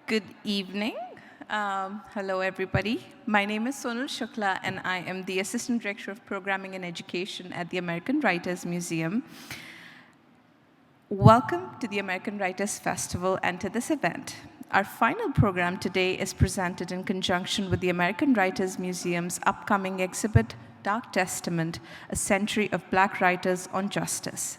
Good evening. Hello, everybody. My name is Sonal Shukla, and I am the Assistant Director of Programming and Education at the American Writers Museum. Welcome to the American Writers Festival and to this event. Our final program today is presented in conjunction with the American Writers Museum's upcoming exhibit, Dark Testament, A Century of Black Writers on Justice.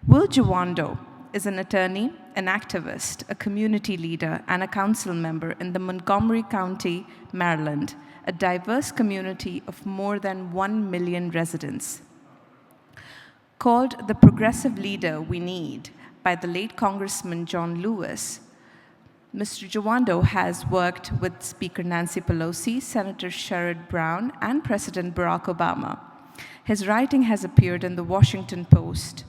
Will Jawando is an attorney, an activist, a community leader, and a council member in the Montgomery County, Maryland, a diverse community of more than 1 million residents. Called the progressive leader we need by the late Congressman John Lewis, Mr. Jawando has worked with Speaker Nancy Pelosi, Senator Sherrod Brown, and President Barack Obama. His writing has appeared in the Washington Post,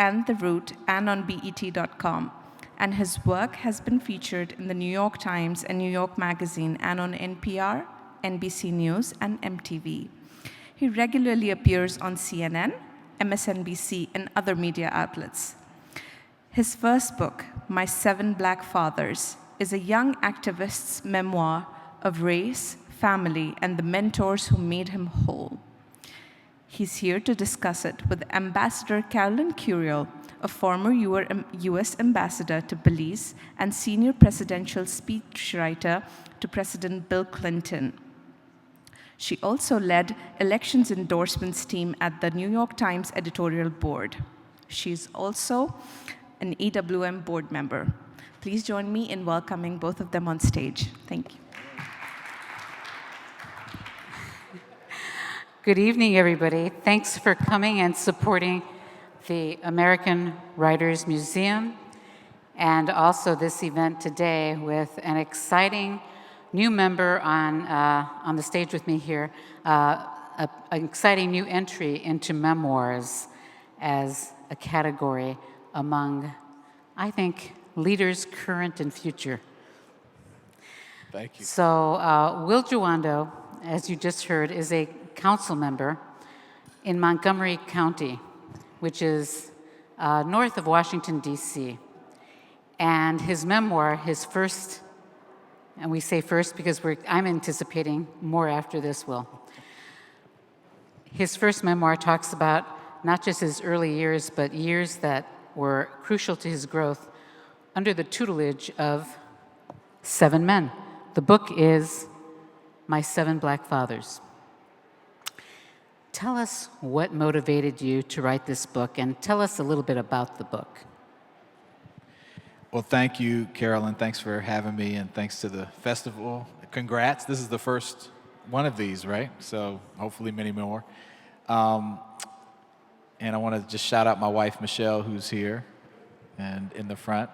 and The Root, and on BET.com. And his work has been featured in the New York Times and New York Magazine, and on NPR, NBC News, and MTV. He regularly appears on CNN, MSNBC, and other media outlets. His first book, My 7 Black Fathers, is a young activist's memoir of race, family, and the mentors who made him whole. He's here to discuss it with Ambassador Carolyn Curiel, a former U.S. ambassador to Belize and senior presidential speechwriter to President Bill Clinton. She also led elections endorsements team at the New York Times editorial board. She's also an EWM board member. Please join me in welcoming both of them on stage. Thank you. Good evening, everybody. Thanks for coming and supporting the American Writers Museum and also this event today with an exciting new member on the stage with me here, an exciting new entry into memoirs as a category among, I think, leaders current and future. Thank you. So Will Jawando, as you just heard, is a council member in Montgomery County, which is north of Washington, D.C. And his memoir, his first, and we say first because I'm anticipating more after this, Will. His first memoir talks about not just his early years, but years that were crucial to his growth under the tutelage of 7 men. The book is My 7 Black Fathers. Tell us what motivated you to write this book, and tell us a little bit about the book. Well, thank you, Carolyn. Thanks for having me, and thanks to the festival. Congrats. This is the first one of these, right? So hopefully many more. And I want to just shout out my wife, Michelle, who's here and in the front.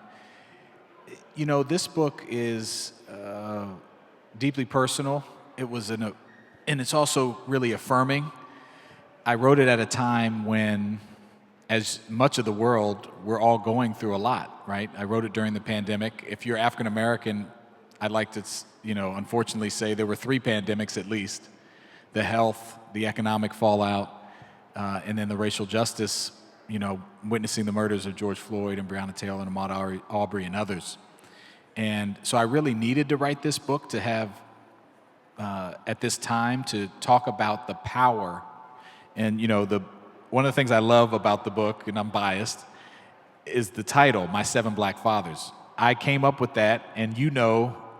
You know, this book is deeply personal. It was and it's also really affirming. I wrote it at a time when, as much of the world, we're all going through a lot, right? I wrote it during the pandemic. If you're African American, I'd like to, unfortunately say there were 3 pandemics at least: the health, the economic fallout, and then the racial justice, witnessing the murders of George Floyd and Breonna Taylor and Ahmaud Arbery and others. And so I really needed to write this book to have, at this time, to talk about the power. And one of the things I love about the book, and I'm biased, is the title, My 7 Black Fathers. I came up with that, and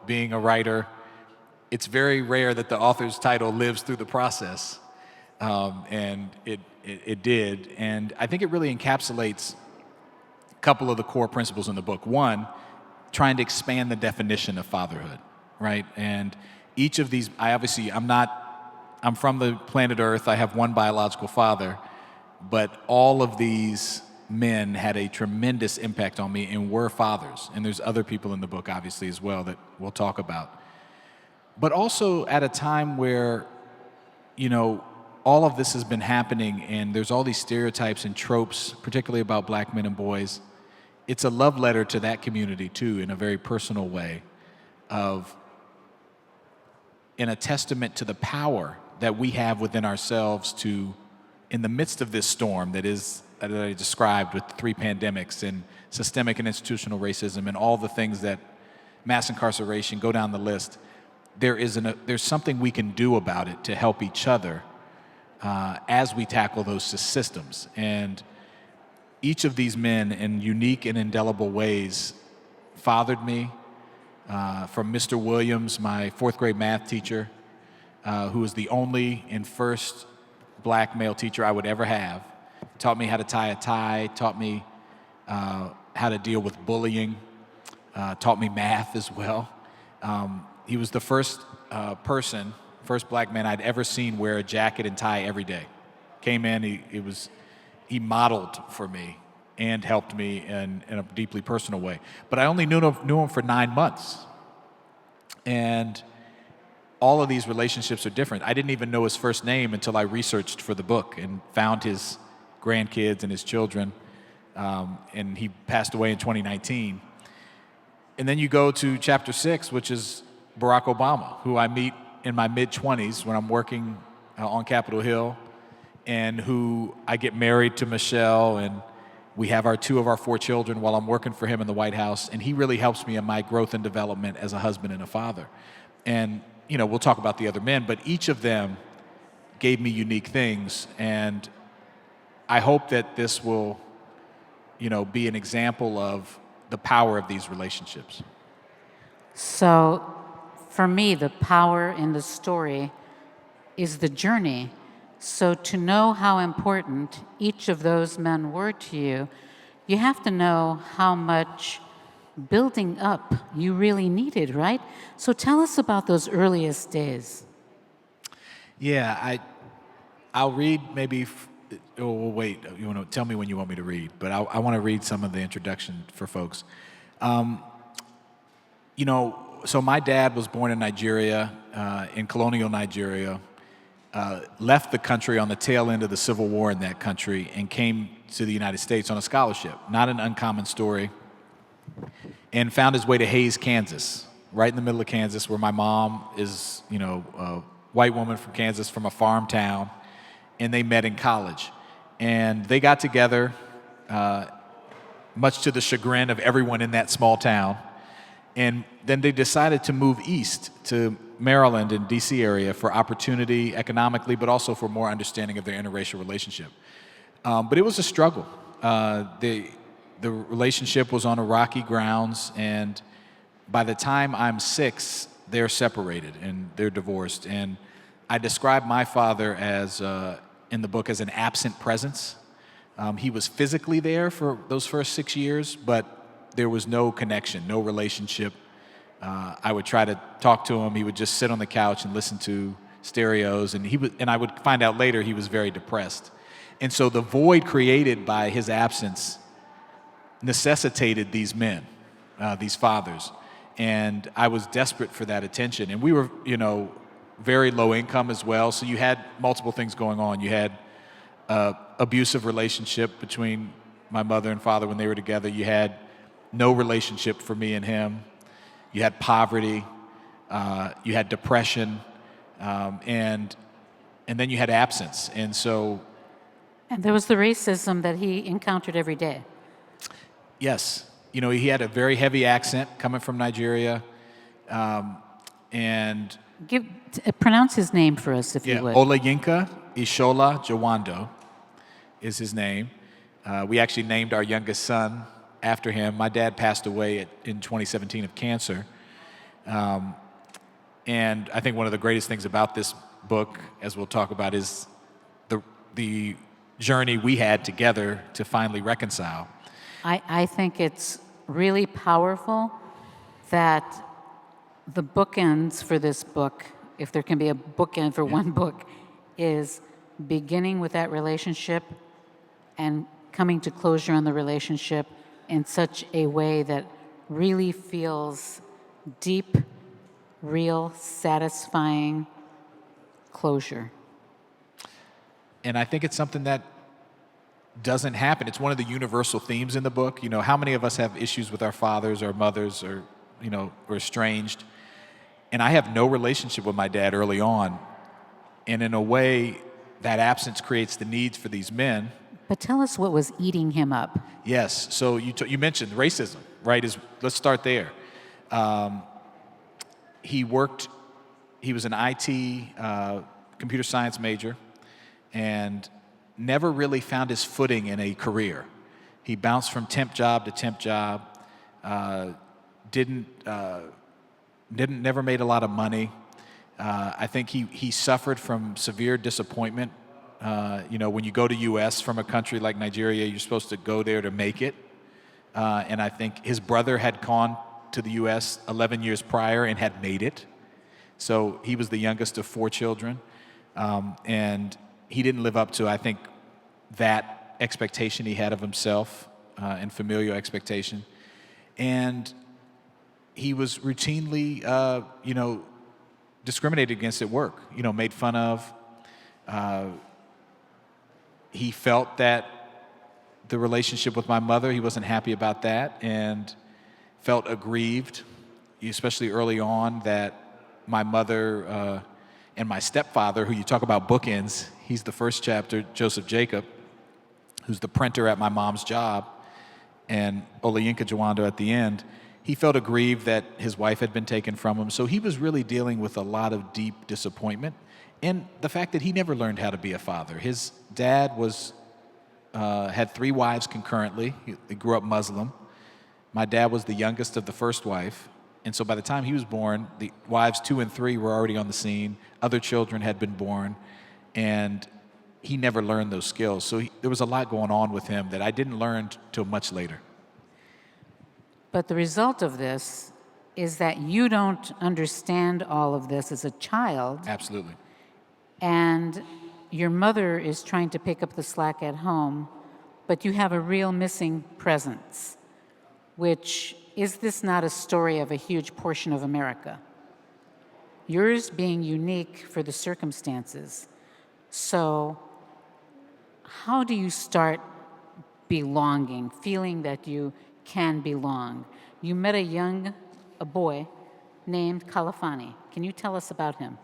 being a writer, it's very rare that the author's title lives through the process. And it did. And I think it really encapsulates a couple of the core principles in the book. One, trying to expand the definition of fatherhood, right? And each of these, I'm from the planet Earth. I have one biological father, but all of these men had a tremendous impact on me and were fathers. And there's other people in the book, obviously, as well, that we'll talk about. But also at a time where, all of this has been happening and there's all these stereotypes and tropes, particularly about black men and boys. It's a love letter to that community, too, in a very personal way, in a testament to the power that we have within ourselves to, in the midst of this storm that is that I described with 3 pandemics and systemic and institutional racism and all the things that mass incarceration, go down the list, there's something we can do about it to help each other as we tackle those systems. And each of these men, in unique and indelible ways, fathered me. From Mr. Williams, my 4th grade math teacher, who was the only and first black male teacher I would ever have, taught me how to tie a tie, taught me how to deal with bullying, taught me math as well. He was the first first black man I'd ever seen wear a jacket and tie every day. Came in, he modeled for me and helped me in a deeply personal way. But I only knew him for 9 months. And all of these relationships are different. I didn't even know his first name until I researched for the book and found his grandkids and his children. And he passed away in 2019. And then you go to chapter 6, which is Barack Obama, who I meet in my mid-20s when I'm working on Capitol Hill, and who I get married to Michelle, and we have 2 of our 4 children while I'm working for him in the White House, and he really helps me in my growth and development as a husband and a father. And, we'll talk about the other men, but each of them gave me unique things, and I hope that this will, be an example of the power of these relationships. So, for me, the power in the story is the journey. So to know how important each of those men were to you, you have to know how much building up you really needed, right? So tell us about those earliest days. Yeah, I'll read maybe, wait, you want to tell me when you want me to read, but I want to read some of the introduction for folks. So my dad was born in Nigeria, in colonial Nigeria, left the country on the tail end of the Civil War in that country and came to the United States on a scholarship, not an uncommon story, and found his way to Hays, Kansas, right in the middle of Kansas, where my mom is, a white woman from Kansas from a farm town, and they met in college. And they got together, much to the chagrin of everyone in that small town, and then they decided to move east to Maryland and DC area for opportunity economically, but also for more understanding of their interracial relationship. But it was a struggle. The relationship was on a rocky grounds, and by the time I'm 6, they're separated and they're divorced. And I describe my father as, in the book, as an absent presence. He was physically there for those first 6 years, but there was no connection, no relationship. I would try to talk to him. He would just sit on the couch and listen to stereos, and I would find out later he was very depressed. And so the void created by his absence necessitated these men, these fathers, and I was desperate for that attention. And we were, very low income as well, so you had multiple things going on. You had abusive relationship between my mother and father when they were together. You had no relationship for me and him. You had poverty, you had depression, and then you had absence. And so... And there was the racism that he encountered every day. Yes. He had a very heavy accent coming from Nigeria, and... Pronounce his name for us, if you would. Olayinka Ishola Jawando is his name. We actually named our youngest son after him. My dad passed away in 2017 of cancer. And I think one of the greatest things about this book, as we'll talk about, is the journey we had together to finally reconcile. I think it's really powerful that the bookends for this book, if there can be a bookend for one book, is beginning with that relationship and coming to closure on the relationship in such a way that really feels deep, real, satisfying closure. And I think it's something that doesn't happen. It's one of the universal themes in the book. How many of us have issues with our fathers or mothers or, or estranged? And I have no relationship with my dad early on. And in a way, that absence creates the needs for these men But tell us what was eating him up. Yes. So you mentioned racism, right? Let's start there. He was an IT computer science major and never really found his footing in a career. He bounced from temp job to temp job, never made a lot of money. I think he suffered from severe disappointment. When you go to U.S. from a country like Nigeria, you're supposed to go there to make it. And I think his brother had gone to the U.S. 11 years prior and had made it. So he was the youngest of 4 children. And he didn't live up to, I think, that expectation he had of himself and familial expectation. And he was routinely, discriminated against at work, made fun of. He felt that the relationship with my mother, he wasn't happy about that, and felt aggrieved, especially early on, that my mother and my stepfather, who you talk about bookends, he's the first chapter, Joseph Jacob, who's the printer at my mom's job, and Olayinka Jawando at the end. He felt aggrieved that his wife had been taken from him. So he was really dealing with a lot of deep disappointment, and the fact that he never learned how to be a father. His dad had 3 wives concurrently. He grew up Muslim. My dad was the youngest of the first wife. And so by the time he was born, the wives 2 and 3 were already on the scene. Other children had been born. And he never learned those skills. So there was a lot going on with him that I didn't learn till much later. But the result of this is that you don't understand all of this as a child. Absolutely. And your mother is trying to pick up the slack at home, but you have a real missing presence, which is this not a story of a huge portion of America? Yours being unique for the circumstances. So how do you start belonging, feeling that you can belong? You met a boy named Kalfani. Can you tell us about him?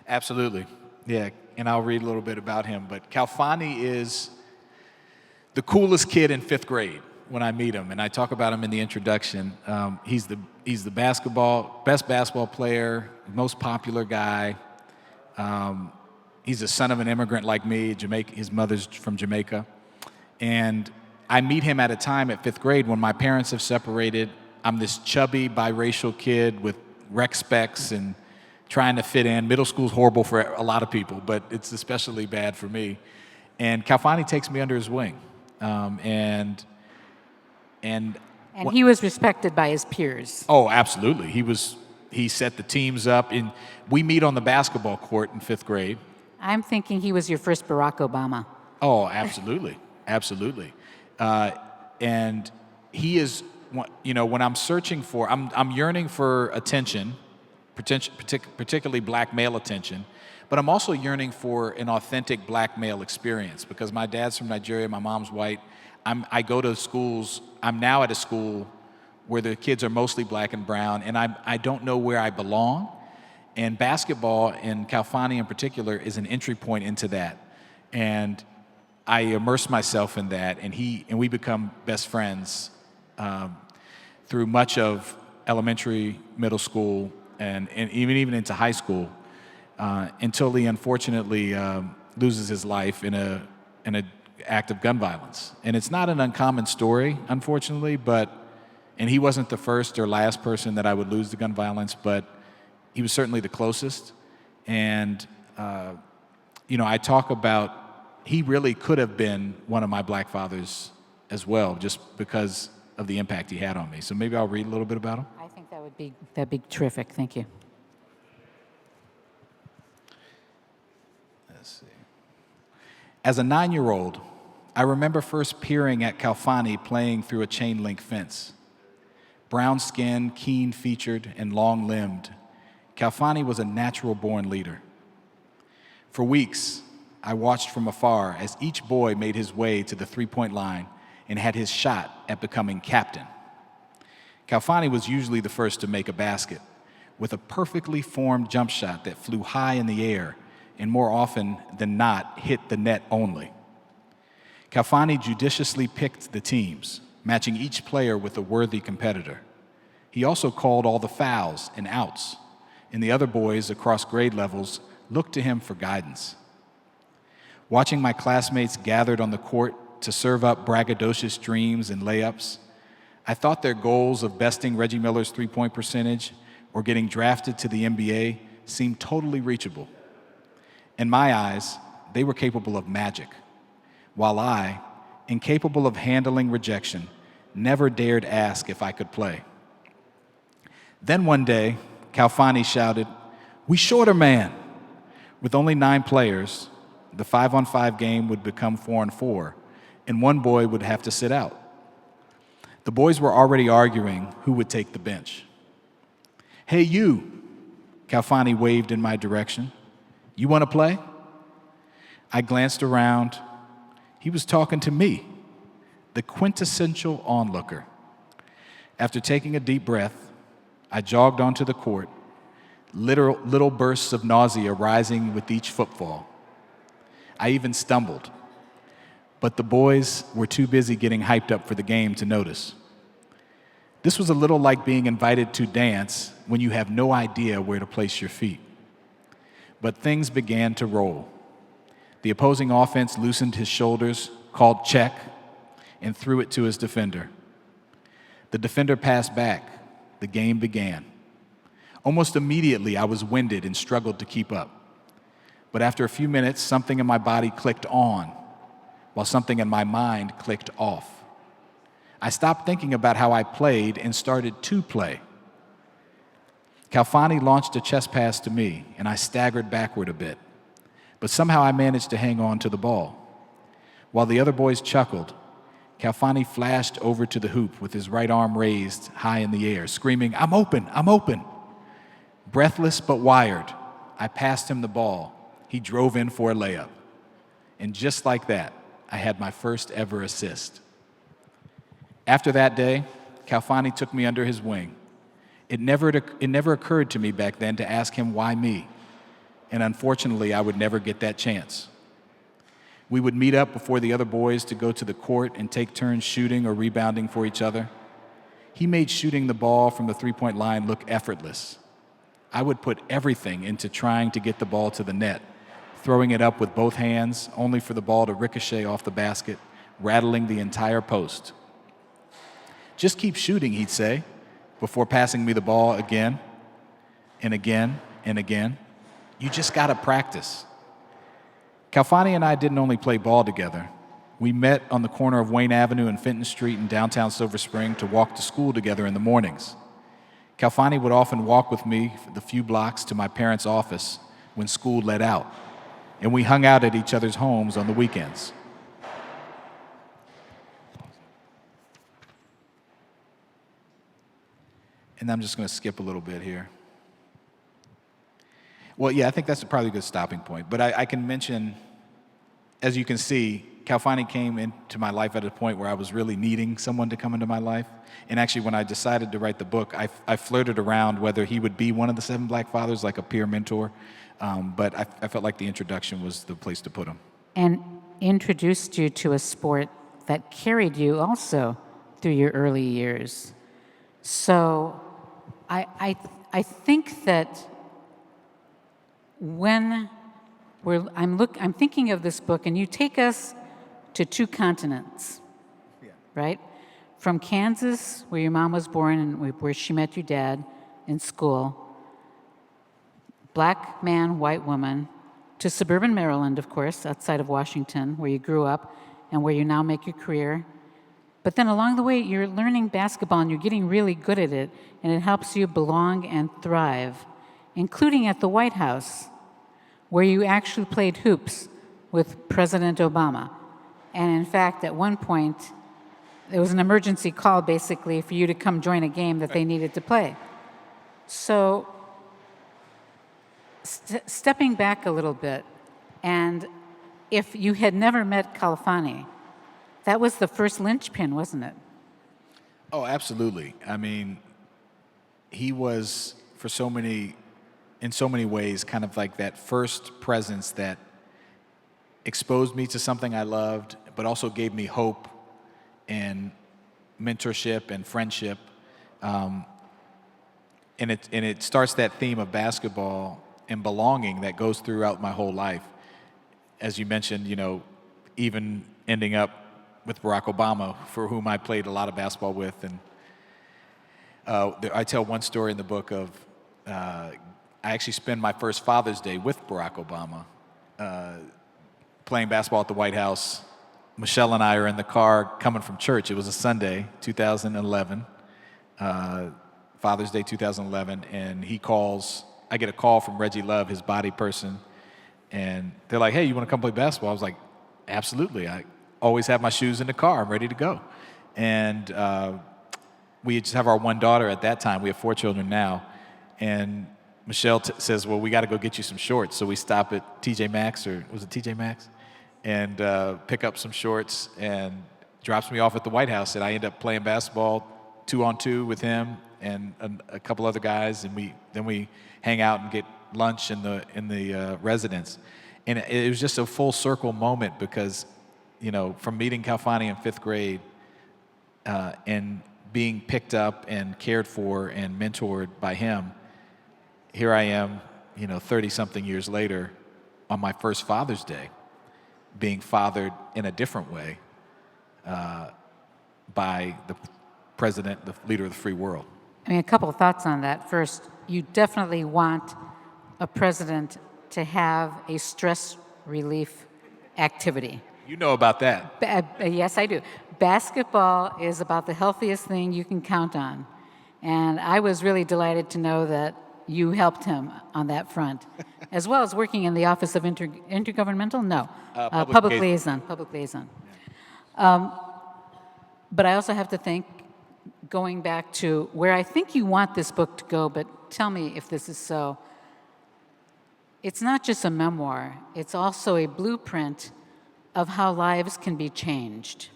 Absolutely. Yeah, and I'll read a little bit about him. But Kalfani is the coolest kid in 5th grade when I meet him, and I talk about him in the introduction. He's the best basketball player, most popular guy. He's the son of an immigrant like me, his mother's from Jamaica. And I meet him at a time at 5th grade when my parents have separated. I'm this chubby biracial kid with rec specs and trying to fit in. Middle school's horrible for a lot of people, but it's especially bad for me. And Kalfani takes me under his wing. And he was respected by his peers. Oh, absolutely. He set the teams up. And we meet on the basketball court in 5th grade. I'm thinking he was your first Barack Obama. Oh, absolutely. Absolutely. And he is, when I'm searching for, I'm yearning for attention, particularly black male attention, but I'm also yearning for an authentic black male experience because my dad's from Nigeria, my mom's white. I go to schools, I'm now at a school where the kids are mostly black and brown, and I don't know where I belong. And basketball, and Kalfani in particular, is an entry point into that. And I immerse myself in that, and we become best friends through much of elementary, middle school, and even into high school, until he unfortunately loses his life in an act of gun violence. And it's not an uncommon story, unfortunately, and he wasn't the first or last person that I would lose to gun violence, but he was certainly the closest. And I talk about he really could have been one of my black fathers as well, just because of the impact he had on me. So maybe I'll read a little bit about him. I think that'd be terrific. Thank you. Let's see. As a 9-year-old, I remember first peering at Kalfani playing through a chain link fence. Brown skinned, keen featured, and long limbed, Kalfani was a natural born leader. For weeks, I watched from afar as each boy made his way to the 3-point line and had his shot at becoming captain. Kalfani was usually the first to make a basket, with a perfectly formed jump shot that flew high in the air and more often than not hit the net only. Kalfani judiciously picked the teams, matching each player with a worthy competitor. He also called all the fouls and outs, and the other boys across grade levels looked to him for guidance. Watching my classmates gathered on the court to serve up braggadocious dreams and layups, I thought their goals of besting Reggie Miller's three-point percentage or getting drafted to the NBA seemed totally reachable. In my eyes, they were capable of magic, while I, incapable of handling rejection, never dared ask if I could play. Then one day, Kalfani shouted, "We shorter man!" With only 9 players, the 5-on-5 game would become 4-on-4, and one boy would have to sit out. The boys were already arguing who would take the bench. "Hey, you," Kalfani waved in my direction. "You want to play?" I glanced around. He was talking to me, the quintessential onlooker. After taking a deep breath, I jogged onto the court, little bursts of nausea rising with each footfall. I even stumbled, but the boys were too busy getting hyped up for the game to notice. This was a little like being invited to dance when you have no idea where to place your feet. But things began to roll. The opposing offense loosened his shoulders, called check, and threw it to his defender. The defender passed back. The game began. Almost immediately, I was winded and struggled to keep up. But after a few minutes, something in my body clicked on, while something in my mind clicked off. I stopped thinking about how I played and started to play. Kalfani launched a chest pass to me, and I staggered backward a bit. But somehow I managed to hang on to the ball. While the other boys chuckled, Kalfani flashed over to the hoop with his right arm raised high in the air, screaming, "I'm open, I'm open." Breathless but wired, I passed him the ball. He drove in for a layup. And just like that, I had my first ever assist. After that day, Kalfani took me under his wing. It never occurred to me back then to ask him why me, and unfortunately, I would never get that chance. We would meet up before the other boys to go to the court and take turns shooting or rebounding for each other. He made shooting the ball from the three-point line look effortless. I would put everything into trying to get the ball to the net, throwing it up with both hands, only for the ball to ricochet off the basket, rattling the entire post. "Just keep shooting," he'd say, before passing me the ball again and again and again. "You just gotta practice." Kalfani and I didn't only play ball together. We met on the corner of Wayne Avenue and Fenton Street in downtown Silver Spring to walk to school together in the mornings. Kalfani would often walk with me the few blocks to my parents' office when school let out, and we hung out at each other's homes on the weekends. And I'm just going to skip a little bit here. Well, yeah, I think that's probably a good stopping point. But I can mention, as you can see, Kalfani came into my life at a point where I was really needing someone to come into my life. And actually, when I decided to write the book, I flirted around whether he would be one of the 7 black fathers, like a peer mentor. But I felt like the introduction was the place to put him. And introduced you to a sport that carried you also through your early years. So I think that when I'm thinking of this book, and you take us to 2 continents, right? From Kansas, where your mom was born and where she met your dad in school, black man, white woman, to suburban Maryland, of course, outside of Washington, where you grew up and where you now make your career. But then along the way, you're learning basketball and you're getting really good at it, and it helps you belong and thrive, including at the White House, where you actually played hoops with President Obama. And in fact, at one point, there was an emergency call, basically, for you to come join a game that they needed to play. So, stepping back a little bit, and if you had never met Kalfani, that was the first linchpin, wasn't it? Oh, absolutely. I mean, he was, in so many ways, kind of like that first presence that exposed me to something I loved, but also gave me hope and mentorship and friendship. And it starts that theme of basketball and belonging that goes throughout my whole life. As you mentioned, even ending up with Barack Obama, for whom I played a lot of basketball with. And I tell one story in the book of I actually spent my first Father's Day with Barack Obama, playing basketball at the White House. Michelle and I are in the car coming from church. It was a Sunday, 2011, Father's Day 2011, and I get a call from Reggie Love, his body person, and they're like, hey, you want to come play basketball? I was like, absolutely. I always have my shoes in the car. I'm ready to go. And we just have our one daughter at that time. We have 4 children now. And Michelle says, well, we got to go get you some shorts. So we stop at TJ Maxx, or was it TJ Maxx? And pick up some shorts, and drops me off at the White House. And I end up playing basketball 2-on-2 with him and a couple other guys. And then we hang out and get lunch in the residence. And it was just a full circle moment because, from meeting Kalfani in 5th grade and being picked up and cared for and mentored by him, here I am, 30-something years later on my first Father's Day, being fathered in a different way by the president, the leader of the free world. I mean, a couple of thoughts on that. First, you definitely want a president to have a stress relief activity. You know about that. Yes, I do. Basketball is about the healthiest thing you can count on. And I was really delighted to know that you helped him on that front, as well as working in the Office of Intergovernmental? No. Public Liaison. Public Liaison. But I also have to think, going back to where I think you want this book to go, but tell me if this is so. It's not just a memoir, it's also a blueprint of how lives can be changed.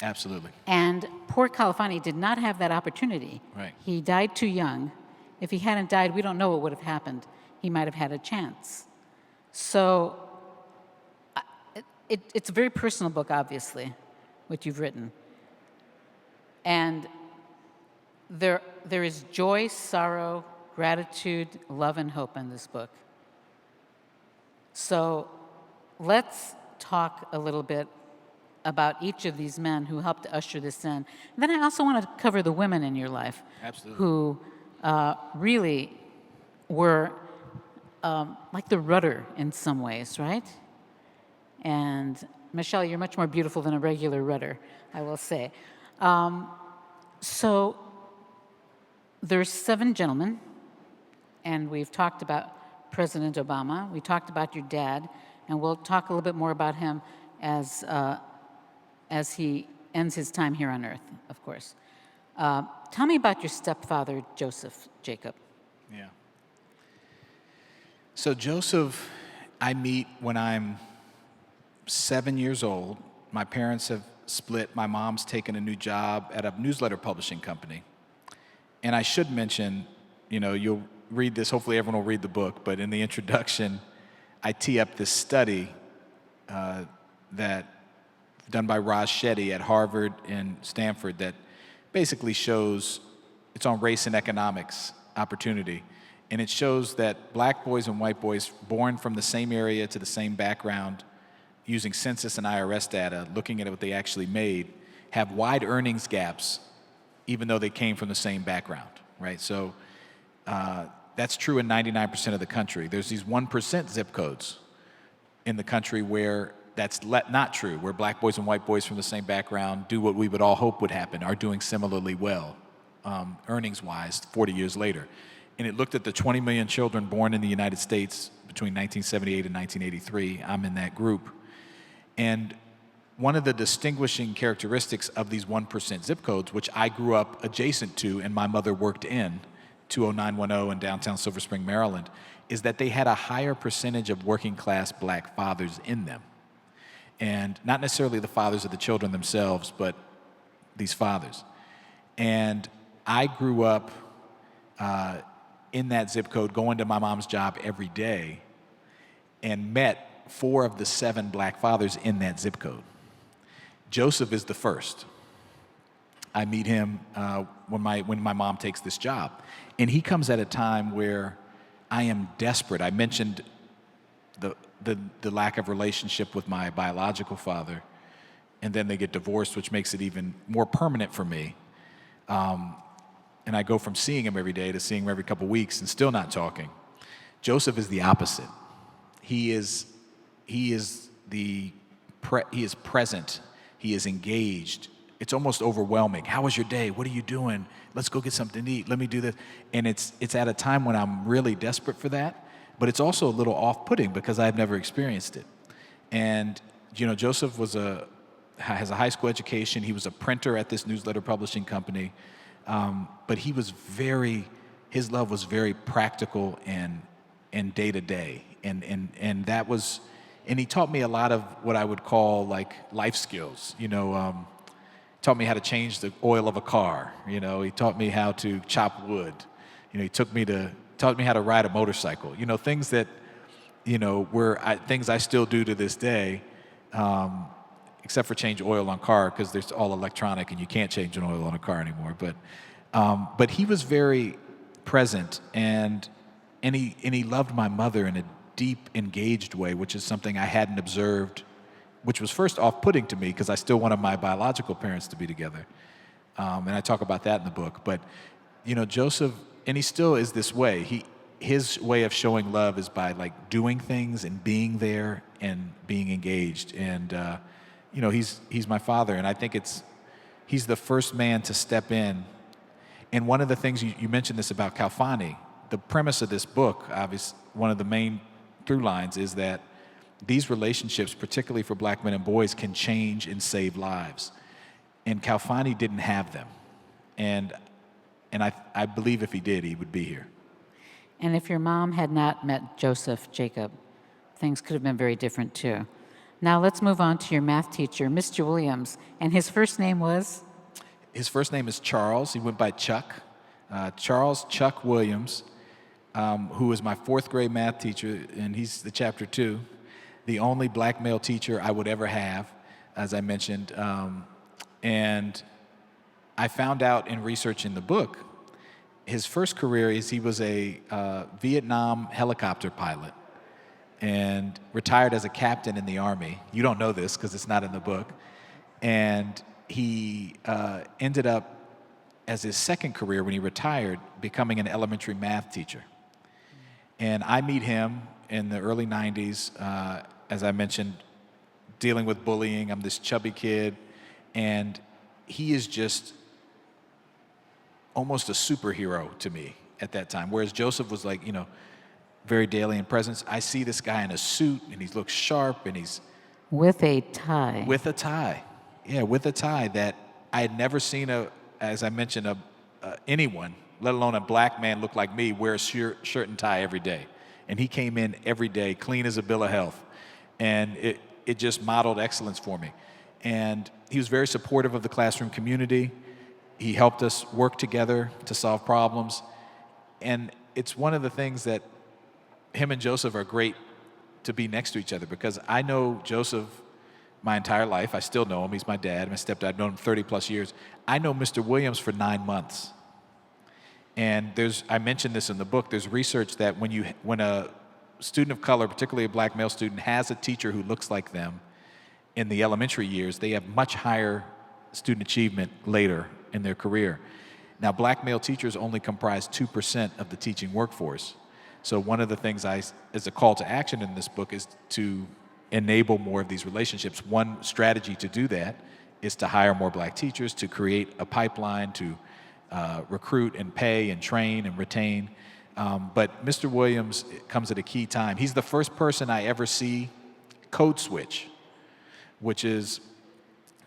Absolutely. And poor Kalfani did not have that opportunity. Right. He died too young. If he hadn't died, we don't know what would have happened. He might have had a chance. So it's a very personal book, obviously, what you've written. And there is joy, sorrow, gratitude, love, and hope in this book. So let's talk a little bit about each of these men who helped usher this in. And then I also want to cover the women in your life. Absolutely. Who really were like the rudder in some ways, right? And Michelle, you're much more beautiful than a regular rudder, I will say. So there's 7 gentlemen, and we've talked about President Obama. We talked about your dad, and we'll talk a little bit more about him as he ends his time here on Earth, of course. Tell me about your stepfather, Joseph Jacob. Yeah. So Joseph, I meet when I'm 7 years old. My parents have split. My mom's taken a new job at a newsletter publishing company. And I should mention, you'll read this, hopefully everyone will read the book, but in the introduction, I tee up this study that done by Raj Shetty at Harvard and Stanford that basically shows, it's on race and economics opportunity. And it shows that black boys and white boys born from the same area to the same background, using census and IRS data, looking at what they actually made, have wide earnings gaps, even though they came from the same background, right? So that's true in 99% of the country. There's these 1% zip codes in the country where that's not true, where black boys and white boys from the same background do what we would all hope would happen, are doing similarly well, earnings-wise, 40 years later. And it looked at the 20 million children born in the United States between 1978 and 1983. I'm in that group. And one of the distinguishing characteristics of these 1% zip codes, which I grew up adjacent to and my mother worked in, 20910 in downtown Silver Spring, Maryland, is that they had a higher percentage of working class black fathers in them. And not necessarily the fathers of the children themselves, but these fathers. And I grew up in that zip code, going to my mom's job every day, and met 4 of the 7 black fathers in that zip code. Joseph is the first. I meet him when my mom takes this job. And he comes at a time where I am desperate. I mentioned the lack of relationship with my biological father, and then they get divorced, which makes it even more permanent for me. And I go from seeing him every day to seeing him every couple weeks and still not talking. Joseph is the opposite. He is present. He is engaged. It's almost overwhelming. How was your day? What are you doing? Let's go get something to eat. Let me do this. And it's at a time when I'm really desperate for that, but it's also a little off-putting because I've never experienced it. And Joseph has a high school education. He was a printer at this newsletter publishing company, but his love was very practical and day to day, and that was. And he taught me a lot of what I would call like life skills. Taught me how to change the oil of a car. He taught me how to chop wood. He taught me how to ride a motorcycle. Things that, things I still do to this day, except for change oil on car because it's all electronic and you can't change an oil on a car anymore. But he was very present and he loved my mother in a deep, engaged way, which is something I hadn't observed, which was first off-putting to me because I still wanted my biological parents to be together. And I talk about that in the book. But, Joseph, and he still is this way. His way of showing love is by, like, doing things and being there and being engaged. And, he's my father. And I think he's the first man to step in. And one of the things, you mentioned this about Kalfani, the premise of this book, obviously, one of the main through lines is that these relationships, particularly for black men and boys, can change and save lives. And Kalfani didn't have them. And I believe if he did, he would be here. And if your mom had not met Joseph Jacob, things could have been very different too. Now let's move on to your math teacher, Mr. Williams. And his first name was? His first name is Charles. He went by Chuck. Charles Chuck Williams. Who was my fourth grade math teacher, and he's the chapter 2, the only black male teacher I would ever have, as I mentioned. And I found out in researching the book, his first career is he was a Vietnam helicopter pilot and retired as a captain in the Army. You don't know this because it's not in the book. And he ended up, as his second career when he retired, becoming an elementary math teacher. And I meet him in the early 90s, as I mentioned, dealing with bullying. I'm this chubby kid, and he is just almost a superhero to me at that time. Whereas Joseph was like, very daily in presence. I see this guy in a suit, and he looks sharp, and he's... With a tie. With a tie. Yeah, with a tie that I had never seen, as I mentioned, anyone, let alone a black man look like me, wear a shirt and tie every day. And he came in every day, clean as a bill of health. And it just modeled excellence for me. And he was very supportive of the classroom community. He helped us work together to solve problems. And it's one of the things that him and Joseph are great to be next to each other, because I know Joseph my entire life. I still know him. He's my dad, my stepdad. I've known him 30 plus years. I know Mr. Williams for 9 months. And I mentioned this in the book, there's research that when a student of color, particularly a black male student, has a teacher who looks like them in the elementary years, they have much higher student achievement later in their career. Now, black male teachers only comprise 2% of the teaching workforce. So one of the things as a call to action in this book is to enable more of these relationships. One strategy to do that is to hire more black teachers, to create a pipeline, to recruit and pay and train and retain. But Mr. Williams comes at a key time. He's the first person I ever see code switch, which is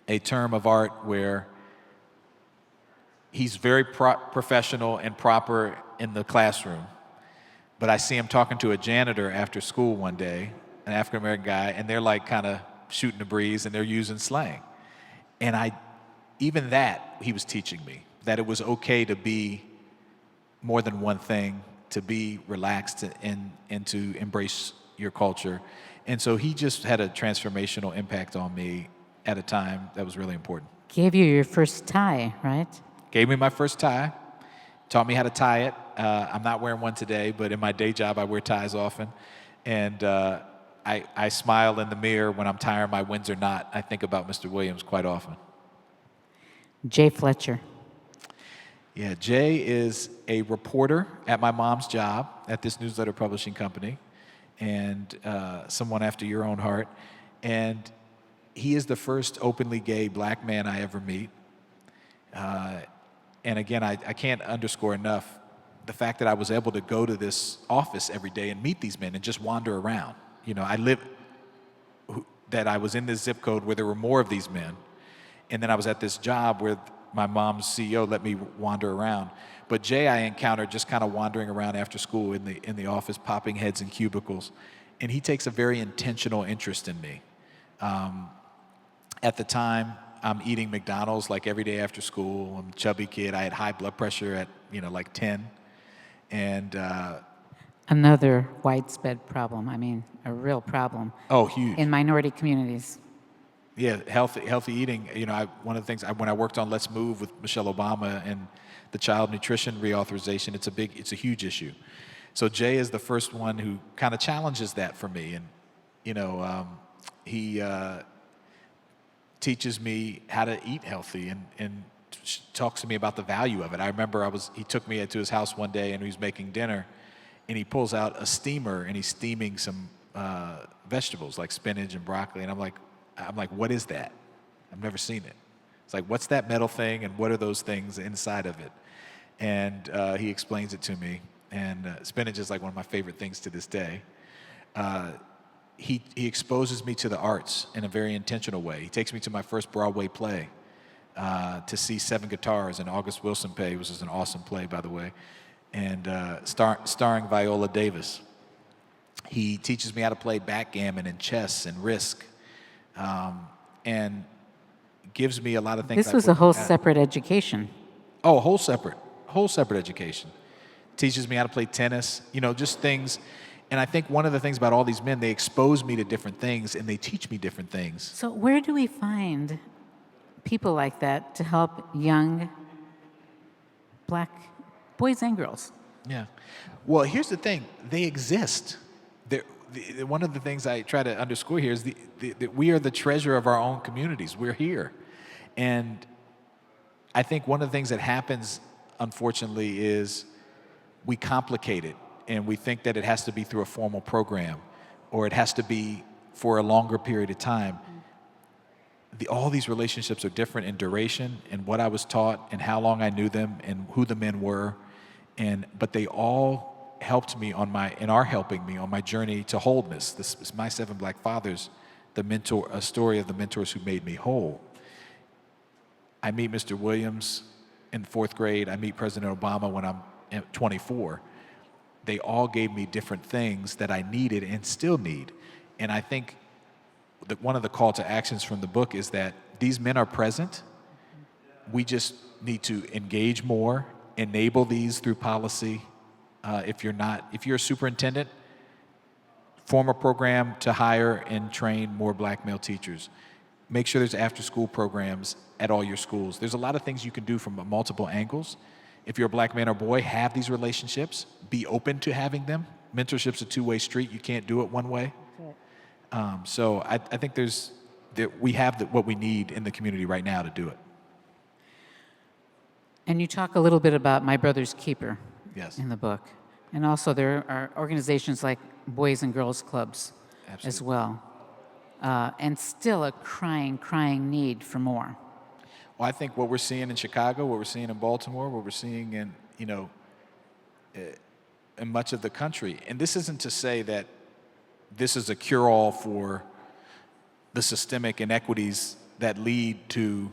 a term of art where he's very professional and proper in the classroom. But I see him talking to a janitor after school one day, an African-American guy, and they're like kind of shooting the breeze and they're using slang. And even that he was teaching me, that it was okay to be more than one thing, to be relaxed and to embrace your culture. And so he just had a transformational impact on me. at a time that was really important. Gave you your first tie, right? Gave me my first tie, taught me how to tie it. I'm not wearing one today, but in my day job, I wear ties often. And I smile in the mirror when I'm tying my Windsor knot. I think about Mr. Williams quite often. J. Fletcher. Yeah, Jay is a reporter at my mom's job at this newsletter publishing company, and someone after your own heart. And he is the first openly gay black man I ever meet. And again, I can't underscore enough the fact that I was able to go to this office every day and meet these men and just wander around. You know, that I was in this zip code where there were more of these men, and then I was at this job where my mom's CEO let me wander around. But Jay I encountered just kind of wandering around after school in the office, popping heads in cubicles, and he takes a very intentional interest in me. At the time, I'm eating McDonald's like every day after school. I'm a chubby kid. I had high blood pressure at like 10, and Another widespread problem. I mean, a real problem. Oh, huge. In minority communities. Yeah, healthy eating. One of the things when I worked on Let's Move with Michelle Obama and the child nutrition reauthorization, it's a huge issue. So Jay is the first one who kind of challenges that for me, and he teaches me how to eat healthy and talks to me about the value of it. I remember he took me to his house one day and he was making dinner, and he pulls out a steamer and he's steaming some vegetables like spinach and broccoli, and I'm like, what is that? I've never seen it. It's like, what's that metal thing, and what are those things inside of it? And he explains it to me, and spinach is like one of my favorite things to this day. He exposes me to the arts in a very intentional way. He takes me to my first Broadway play to see Seven Guitars and August Wilson play, which is an awesome play, by the way, and starring Viola Davis. He teaches me how to play backgammon and chess and Risk. And gives me a lot of things. This was a whole separate education. Oh, whole separate education. Teaches me how to play tennis, just things. And I think one of the things about all these men, they expose me to different things and they teach me different things. So where do we find people like that to help young black boys and girls? Yeah. Well, here's the thing. They exist. One of the things I try to underscore here is that we are the treasure of our own communities. We're here. And I think one of the things that happens, unfortunately, is we complicate it, and we think that it has to be through a formal program, or it has to be for a longer period of time. All these relationships are different in duration and what I was taught and how long I knew them and who the men were, but they all helped me are helping me on my journey to wholeness. This is My Seven Black Fathers, a story of the mentors who made me whole. I meet Mr. Williams in 4th grade. I meet President Obama when I'm 24. They all gave me different things that I needed and still need. And I think that one of the call to actions from the book is that these men are present. We just need to engage more, enable these through policy. If you're a superintendent, form a program to hire and train more black male teachers. Make sure there's after-school programs at all your schools. There's a lot of things you can do from multiple angles. If you're a black man or boy, have these relationships. Be open to having them. Mentorship's a two-way street. You can't do it one way. So I think we have what we need in the community right now to do it. And you talk a little bit about My Brother's Keeper. Yes. In the book. And also there are organizations like Boys and Girls Clubs. Absolutely. As well. And still a crying need for more. Well, I think what we're seeing in Chicago, what we're seeing in Baltimore, what we're seeing in, in much of the country, and this isn't to say that this is a cure-all for the systemic inequities that lead to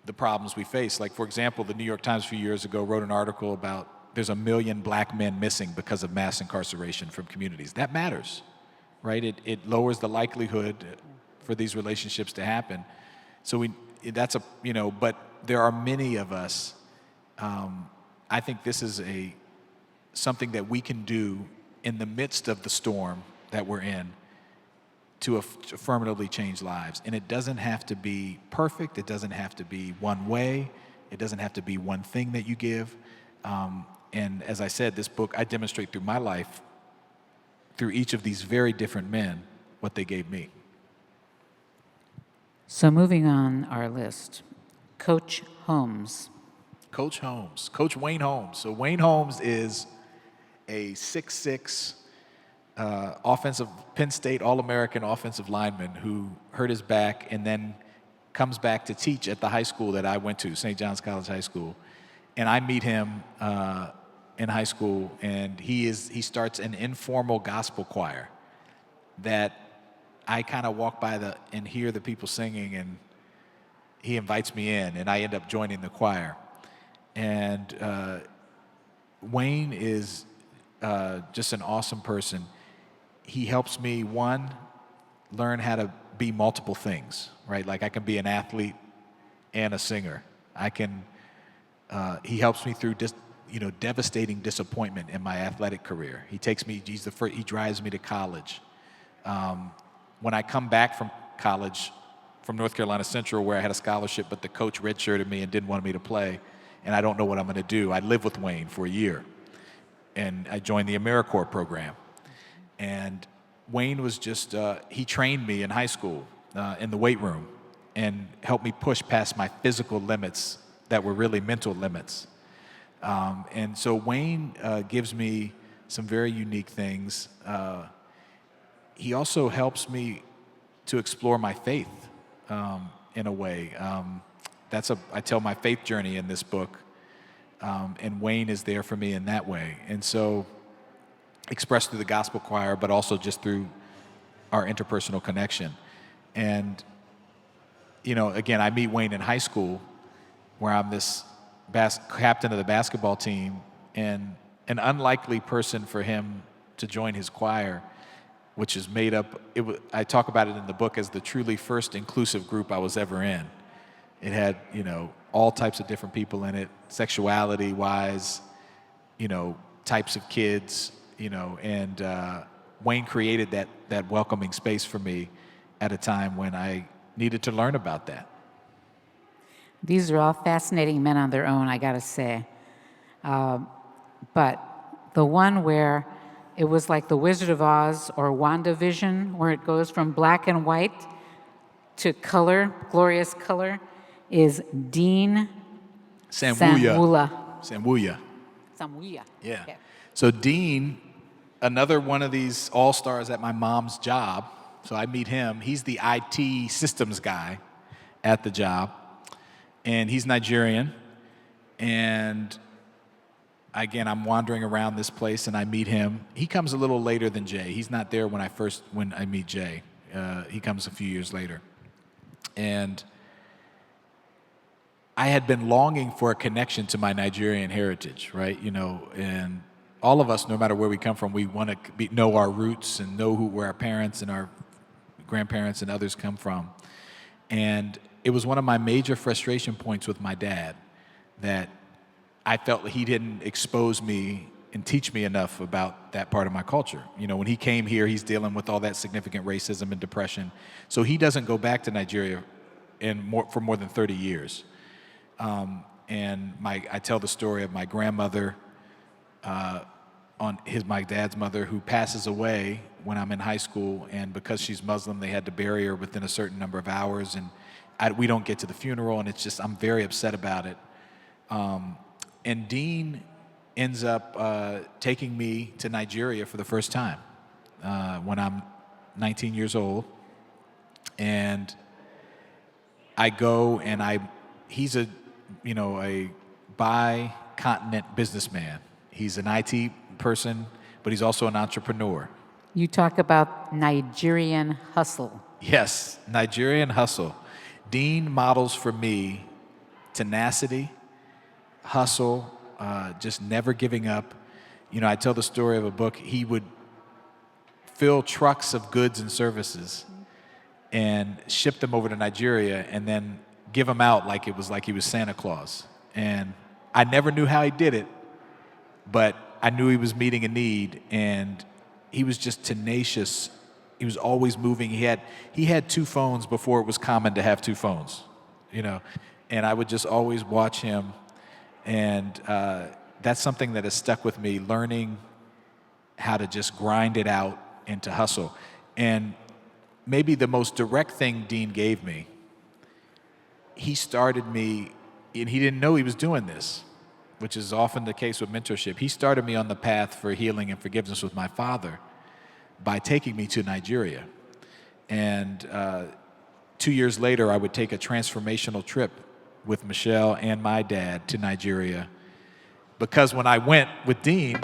the problems we face. Like, for example, the New York Times a few years ago wrote an article about there's 1 million black men missing because of mass incarceration from communities. That matters, right? It lowers the likelihood for these relationships to happen. So but there are many of us. I think this is something that we can do in the midst of the storm that we're in to affirmatively change lives. And it doesn't have to be perfect. It doesn't have to be one way. It doesn't have to be one thing that you give. And as I said, this book, I demonstrate through my life, through each of these very different men, what they gave me. So moving on our list, Coach Holmes. Coach Holmes, Coach Wayne Holmes. So Wayne Holmes is a 6'6", Penn State All-American offensive lineman who hurt his back and then comes back to teach at the high school that I went to, St. John's College High School. And I meet him in high school, and he starts an informal gospel choir that I kind of walk by and hear the people singing, and he invites me in, and I end up joining the choir. And Wayne is just an awesome person. He helps me, one, learn how to be multiple things, right? Like I can be an athlete and a singer. He helps me through devastating disappointment in my athletic career. He drives me to college. When I come back from college, from North Carolina Central, where I had a scholarship, but the coach redshirted me and didn't want me to play, and I don't know what I'm going to do. I lived with Wayne for a year, and I joined the AmeriCorps program. And Wayne was he trained me in high school in the weight room and helped me push past my physical limits that were really mental limits. And so Wayne gives me some very unique things. He also helps me to explore my faith in a way. I tell my faith journey in this book, and Wayne is there for me in that way. And so, expressed through the gospel choir, but also just through our interpersonal connection. And, again, I meet Wayne in high school, where I'm this captain of the basketball team, and an unlikely person for him to join his choir, which is made up, I talk about it in the book as the truly first inclusive group I was ever in. It had, all types of different people in it, sexuality-wise, types of kids, and Wayne created that welcoming space for me at a time when I needed to learn about that. These are all fascinating men on their own, I gotta say. But the one where it was like the Wizard of Oz or WandaVision, where it goes from black and white to color, glorious color, is Deen Sanwoola. Sanwoola. Yeah. Okay. So Deen, another one of these all-stars at my mom's job, so I meet him. He's the IT systems guy at the job, and he's Nigerian. And again, I'm wandering around this place, and I meet him. He comes a little later than Jay. He's not there when I meet Jay. He comes a few years later. And I had been longing for a connection to my Nigerian heritage, right? And all of us, no matter where we come from, we want to know our roots and know where our parents and our grandparents and others come from. And it was one of my major frustration points with my dad that I felt he didn't expose me and teach me enough about that part of my culture. When he came here, he's dealing with all that significant racism and depression. So he doesn't go back to Nigeria for more than 30 years. And I tell the story of my grandmother, my dad's mother, who passes away when I'm in high school, and because she's Muslim, they had to bury her within a certain number of hours, and we don't get to the funeral, and I'm very upset about it. And Deen ends up taking me to Nigeria for the first time when I'm 19 years old, and I go and he's a bi-continent businessman. He's an IT person, but he's also an entrepreneur. You talk about Nigerian hustle. Yes, Nigerian hustle. Deen models for me tenacity, hustle, just never giving up. I tell the story of a book. He would fill trucks of goods and services and ship them over to Nigeria and then give them out like he was Santa Claus. And I never knew how he did it, but I knew he was meeting a need, and he was just tenacious he was always moving. He had two phones before it was common to have two phones, you know, and I would just always watch him, and that's something that has stuck with me, learning how to just grind it out and to hustle. And maybe the most direct thing Deen gave me, he started me, and he didn't know he was doing this, which is often the case with mentorship. He started me on the path for healing and forgiveness with my father by taking me to Nigeria. And 2 years later, I would take a transformational trip with Michelle and my dad to Nigeria. Because when I went with Deen,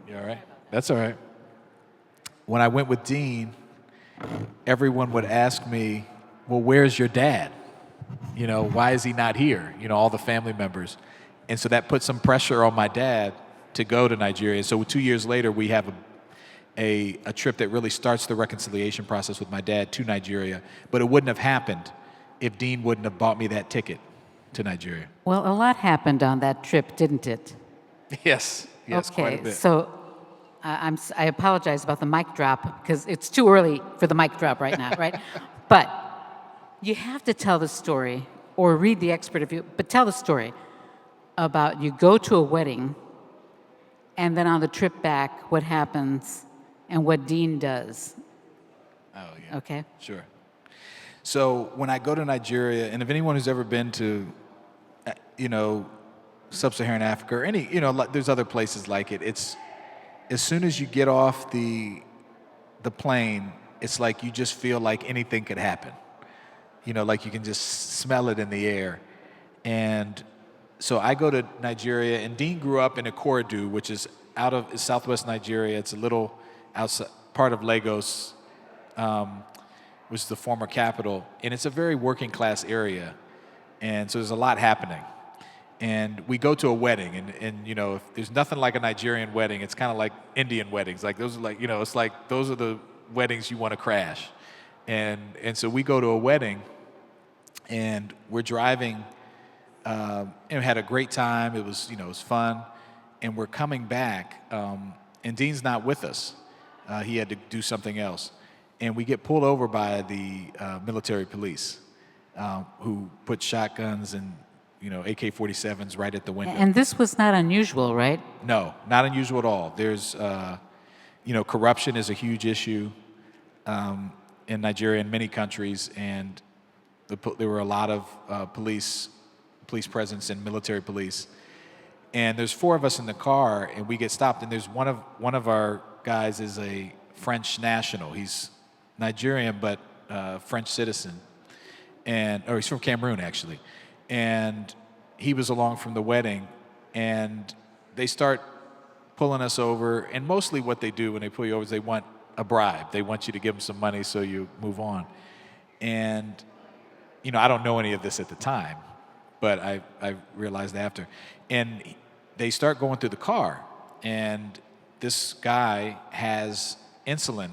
you all right? That's all right. When I went with Deen, everyone would ask me, well, where's your dad? You know, why is he not here? You know, all the family members. And so that put some pressure on my dad to go to Nigeria. So 2 years later, we have a trip that really starts the reconciliation process with my dad to Nigeria. But it wouldn't have happened if Deen wouldn't have bought me that ticket to Nigeria. Well, a lot happened on that trip, didn't it? Yes, Okay, quite a bit. so I apologize about the mic drop because it's too early for the mic drop right now, right? But you have to tell the story or read the expert review, but tell the story about you go to a wedding and then on the trip back, what happens and what Deen does. Oh, yeah. Okay? Sure. So when I go to Nigeria, and if anyone who's ever been to, you know, sub-Saharan Africa or any, you know, there's other places like it. It's as soon as you get off the plane, it's like you just feel like anything could happen. You know, like you can just smell it in the air. And so I go to Nigeria, and Deen grew up in Ikorodu, which is out of southwest Nigeria. It's a little outside part of Lagos, which is the former capital, and it's a very working class area. And so there's a lot happening. And we go to a wedding, and you know, if there's nothing like a Nigerian wedding. It's kind of like Indian weddings. Like those are like, you know, it's like those are the weddings you want to crash. And so we go to a wedding, and we're driving, and we had a great time. It was, you know, it was fun. And we're coming back, and Deen's not with us. He had to do something else. And we get pulled over by the military police, who put shotguns and, you know, AK-47s right at the window. And this was not unusual, right? No, not unusual at all. There's, you know, corruption is a huge issue in Nigeria and many countries, and there were a lot of police presence and military police. And there's four of us in the car, and we get stopped. And there's one of our guys is a French national. He's Nigerian but French citizen, or he's from Cameroon actually. And he was along from the wedding, and they start pulling us over. And mostly what they do when they pull you over is they want a bribe. They want you to give them some money so you move on. And, you know, I don't know any of this at the time, but I realized after. And they start going through the car, and this guy has insulin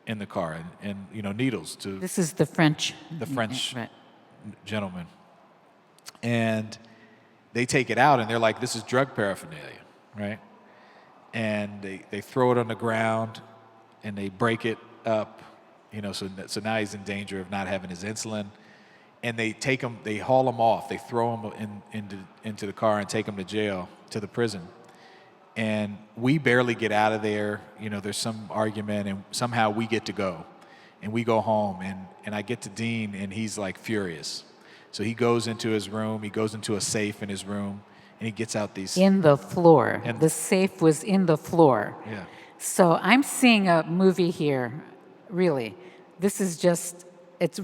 in the car and you know, needles to This is the French. right. Gentleman. And they take it out, and they're like, this is drug paraphernalia, right? And they throw it on the ground, and they break it up, you know, so now he's in danger of not having his insulin. And they take him, they haul him off, they throw him into the car and take him to jail, to the prison. And we barely get out of there. You know, there's some argument, and somehow we get to go. And we go home, and I get to Deen, and he's like furious. So he goes into his room, he goes into a safe in his room, and he gets out these... In the floor. The safe was in the floor. Yeah. So I'm seeing a movie here, really. This is just, it's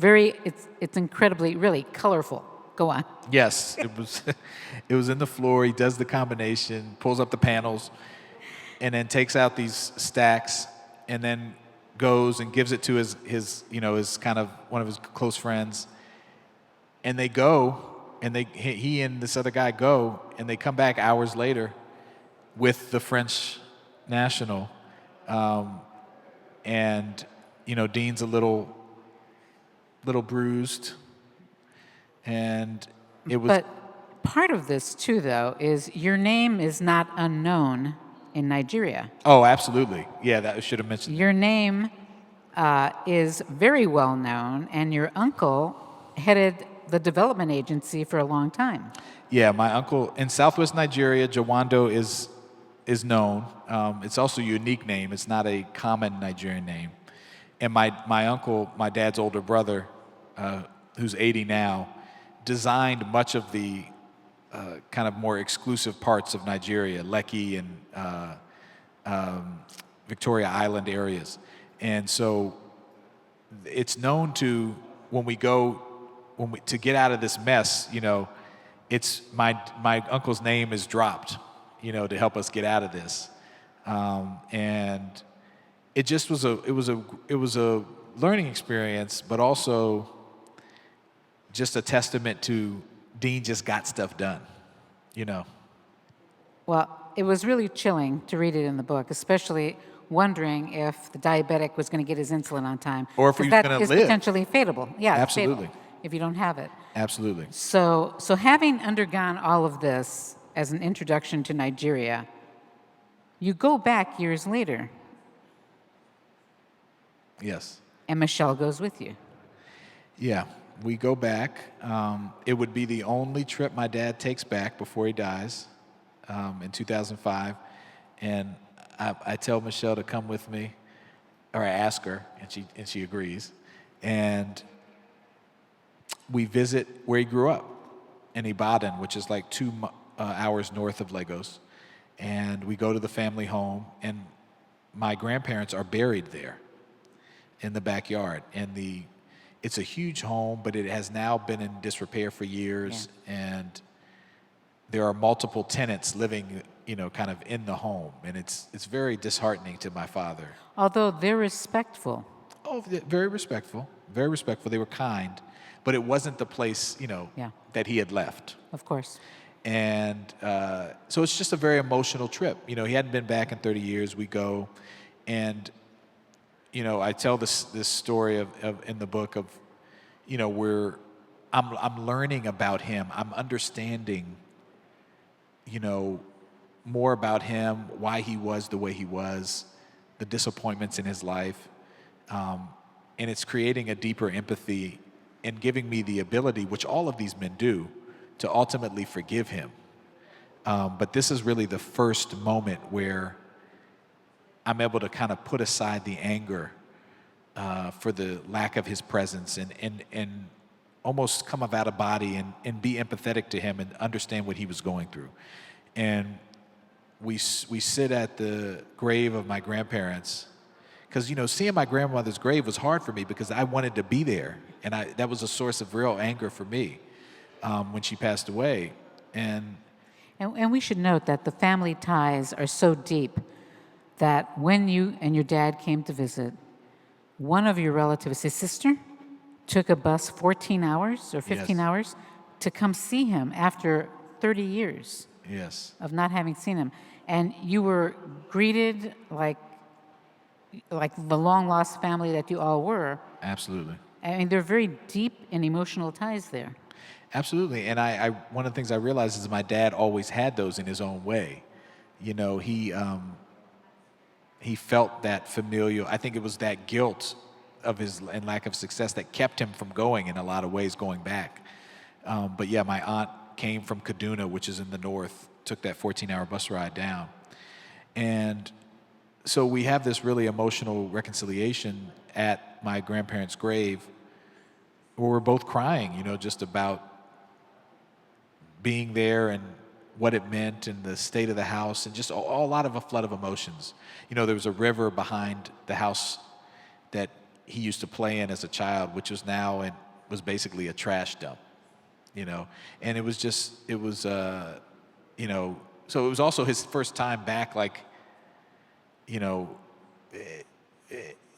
incredibly, really colorful. Go on. Yes, it was in the floor. He does the combination, pulls up the panels, and then takes out these stacks, and then goes and gives it to his you know, his kind of one of his close friends. And they go, and he and this other guy go, and they come back hours later with the French national, and you know, Deen's a little bruised. And it was... But part of this, too, though, is your name is not unknown in Nigeria. Oh, absolutely. Yeah, that I should have mentioned. Your name is very well known, and your uncle headed the development agency for a long time. Yeah, my uncle in Southwest Nigeria, Jawando is known. It's also a unique name. It's not a common Nigerian name. And my uncle, my dad's older brother, who's 80 now, designed much of the kind of more exclusive parts of Nigeria, Lekki and Victoria Island areas. And so it's known to, to get out of this mess, it's my uncle's name is dropped, to help us get out of this. And it just was a learning experience, but also just a testament to Deen just got stuff done, Well, it was really chilling to read it in the book, especially wondering if the diabetic was going to get his insulin on time. Or if he was 'Cause gonna that is live. potentially fatal. Yeah, it's fatal Absolutely. if you don't have it. Absolutely. So having undergone all of this as an introduction to Nigeria, you go back years later, Yes. and Michelle goes with you. Yeah, we go back. It would be the only trip my dad takes back before he dies in 2005. And I tell Michelle to come with me, or I ask her, and she agrees. And we visit where he grew up in Ibadan, which is like 2 hours north of Lagos. And we go to the family home, and my grandparents are buried there in the backyard. And it's a huge home, but it has now been in disrepair for years. Yeah. And there are multiple tenants living, kind of in the home. And it's very disheartening to my father. Although they're respectful. Oh, very respectful. Very respectful. They were kind. But it wasn't the place, Yeah. that he had left. Of course. And so it's just a very emotional trip. He hadn't been back in 30 years. We go, and I tell this story of in the book of, where I'm learning about him. I'm understanding, more about him, why he was the way he was, the disappointments in his life, and it's creating a deeper empathy and giving me the ability, which all of these men do, to ultimately forgive him. But this is really the first moment where I'm able to kind of put aside the anger for the lack of his presence and almost come out of body and be empathetic to him and understand what he was going through. And we sit at the grave of my grandparents, because seeing my grandmother's grave was hard for me because I wanted to be there, and that was a source of real anger for me when she passed away. And we should note that the family ties are so deep that when you and your dad came to visit, one of your relatives, his sister, took a bus 14 hours or 15 Yes. hours to come see him after 30 years yes, of not having seen him. And you were greeted like the long-lost family that you all were. absolutely. I mean, there are very deep and emotional ties there. Absolutely. And I one of the things I realized is my dad always had those in his own way. He felt that familial, I think it was that guilt of his and lack of success that kept him from going in a lot of ways, going back. But yeah, my aunt came from Kaduna, which is in the north, took that 14-hour bus ride down. And so we have this really emotional reconciliation at my grandparents' grave where we're both crying, just about being there and what it meant and the state of the house and just a lot of a flood of emotions. There was a river behind the house that he used to play in as a child, which was now and was basically a trash dump, and it was so it was also his first time back,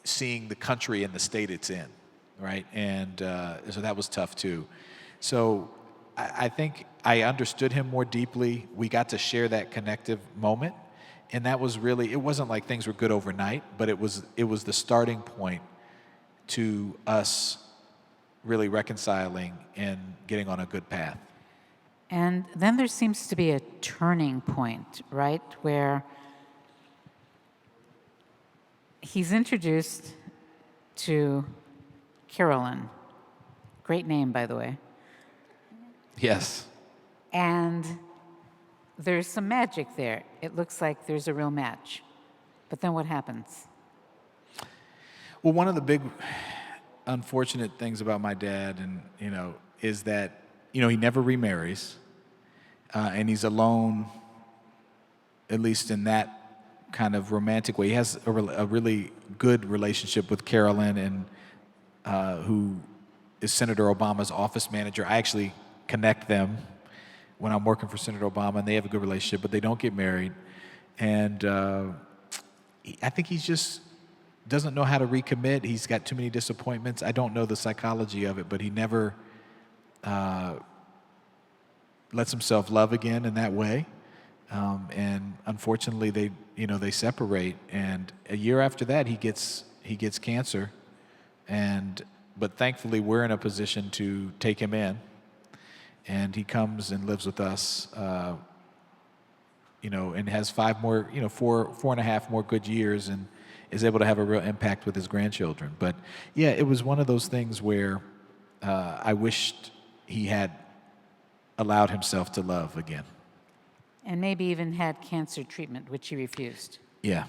seeing the country and the state it's in, right? And so that was tough too. So I think I understood him more deeply. We got to share that connective moment, and that was really, it wasn't like things were good overnight, but it was the starting point to us really reconciling and getting on a good path. And then there seems to be a turning point, right, where he's introduced to Carolyn. Great name, by the way. Yes. And there's some magic there. It looks like there's a real match. But then what happens? Well, one of the big unfortunate things about my dad, and is that he never remarries, and he's alone, at least in that kind of romantic way. He has a really good relationship with Carolyn, and who is Senator Obama's office manager. I actually connect them when I'm working for Senator Obama, and they have a good relationship, but they don't get married. And I think he's just doesn't know how to recommit. He's got too many disappointments. I don't know the psychology of it, but he never lets himself love again in that way. And unfortunately, they separate. And a year after that, he gets cancer. But thankfully, we're in a position to take him in. And he comes and lives with us, and has 5 more, 4.5 more good years, and is able to have a real impact with his grandchildren. But yeah, it was one of those things where I wished he had allowed himself to love again. And maybe even had cancer treatment, which he refused. Yeah.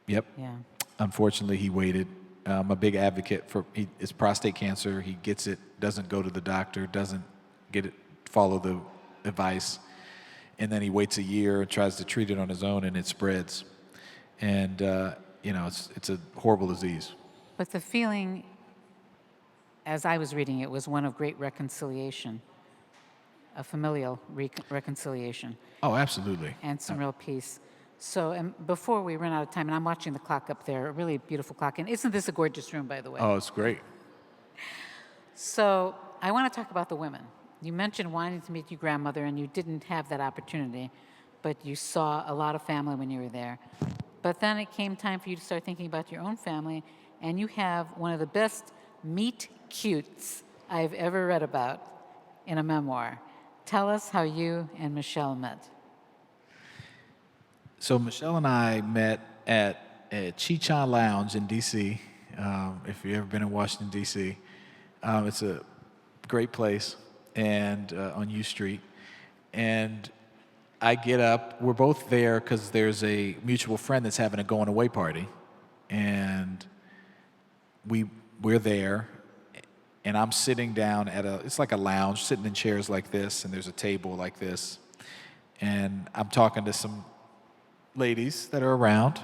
Yep. Yeah. Unfortunately, he waited. I'm a big advocate for it's prostate cancer. He gets it, doesn't go to the doctor, doesn't follow the advice, and then he waits a year and tries to treat it on his own, and it spreads. And it's a horrible disease. But the feeling, as I was reading it, was one of great reconciliation, a familial reconciliation. Oh, absolutely. And some real peace. So, and before we run out of time, and I'm watching the clock up there, a really beautiful clock. And isn't this a gorgeous room, by the way? Oh, it's great. So, I want to talk about the women. You mentioned wanting to meet your grandmother, and you didn't have that opportunity, but you saw a lot of family when you were there. But then it came time for you to start thinking about your own family, and you have one of the best meet cutes I've ever read about in a memoir. Tell us how you and Michelle met. So Michelle and I met at a Chi-Cha Lounge in D.C., if you've ever been in Washington, D.C. It's a great place, and on U Street. And I get up, we're both there because there's a mutual friend that's having a going away party. And we're there, and I'm sitting down it's like a lounge, sitting in chairs like this, and there's a table like this. And I'm talking to some ladies that are around,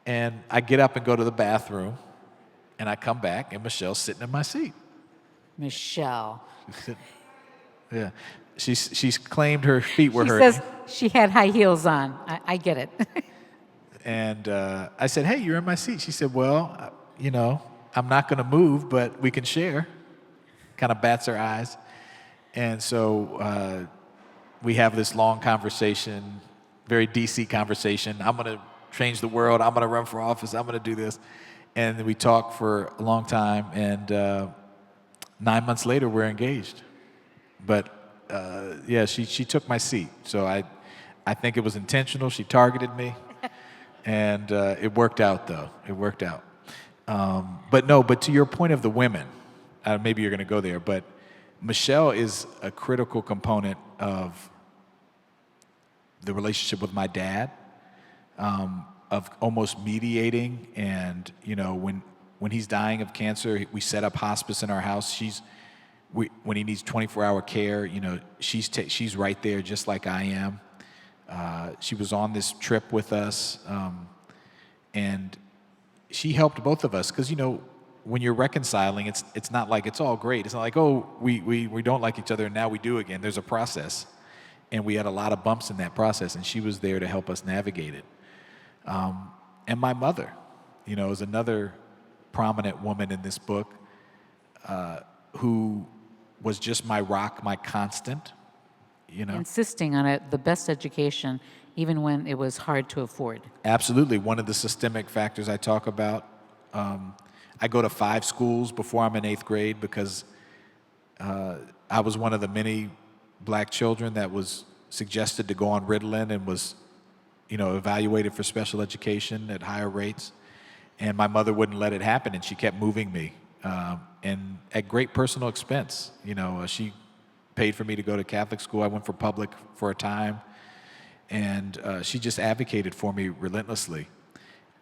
and I get up and go to the bathroom, and I come back, and Michelle's sitting in my seat. Michelle. Yeah. She's claimed her feet were She hurting. says she had high heels on. I get it. And I said, hey, you're in my seat. She said, well, I'm not going to move, but we can share. Kind of bats her eyes. And so we have this long conversation, very DC conversation. I'm going to change the world. I'm going to run for office. I'm going to do this. And we talk for a long time. And 9 months later, we're engaged. But yeah, she took my seat. So I think it was intentional. She targeted me. And it worked out, though. It worked out. But to your point of the women, maybe you're going to go there, but Michelle is a critical component of the relationship with my dad, of almost mediating. And, when he's dying of cancer, we set up hospice in our house. When he needs 24-hour care, she's right there just like I am. She was on this trip with us, and she helped both of us because, when you're reconciling, it's not like it's all great. It's not like, oh, we don't like each other and now we do again. There's a process, and we had a lot of bumps in that process, and she was there to help us navigate it. And my mother, is another prominent woman in this book who was just my rock, my constant. Insisting on the best education, even when it was hard to afford. Absolutely. One of the systemic factors I talk about. I go to 5 schools before I'm in 8th grade because I was one of the many black children that was suggested to go on Ritalin and was, evaluated for special education at higher rates. And my mother wouldn't let it happen, and she kept moving me, and at great personal expense. She paid for me to go to Catholic school. I went for public for a time, and she just advocated for me relentlessly.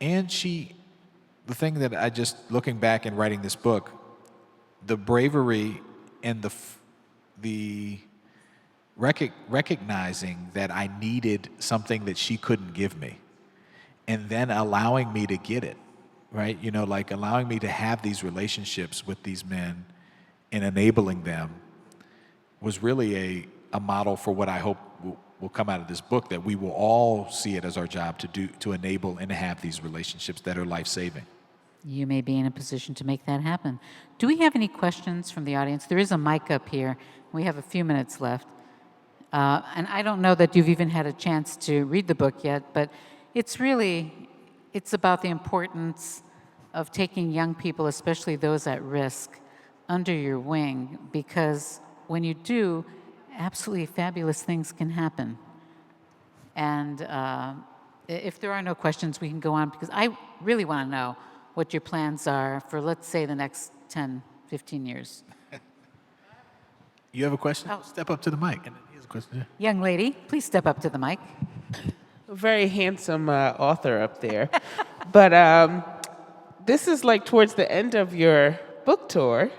And the thing that looking back and writing this book, the bravery and the recognizing that I needed something that she couldn't give me, and then allowing me to get it, right? Like allowing me to have these relationships with these men and enabling them was really a model for what I hope will come out of this book, that we will all see it as our job to enable and to have these relationships that are life-saving. You may be in a position to make that happen. Do we have any questions from the audience? There is a mic up here. We have a few minutes left. And I don't know that you've even had a chance to read the book yet, but it's about the importance of taking young people, especially those at risk, under your wing, because when you do, absolutely fabulous things can happen. And if there are no questions, we can go on, because I really want to know what your plans are for, let's say, the next 10, 15 years. You have a question? Oh. Step up to the mic. And here's a question. Young lady, please step up to the mic. A very handsome author up there. But this is like towards the end of your book tour.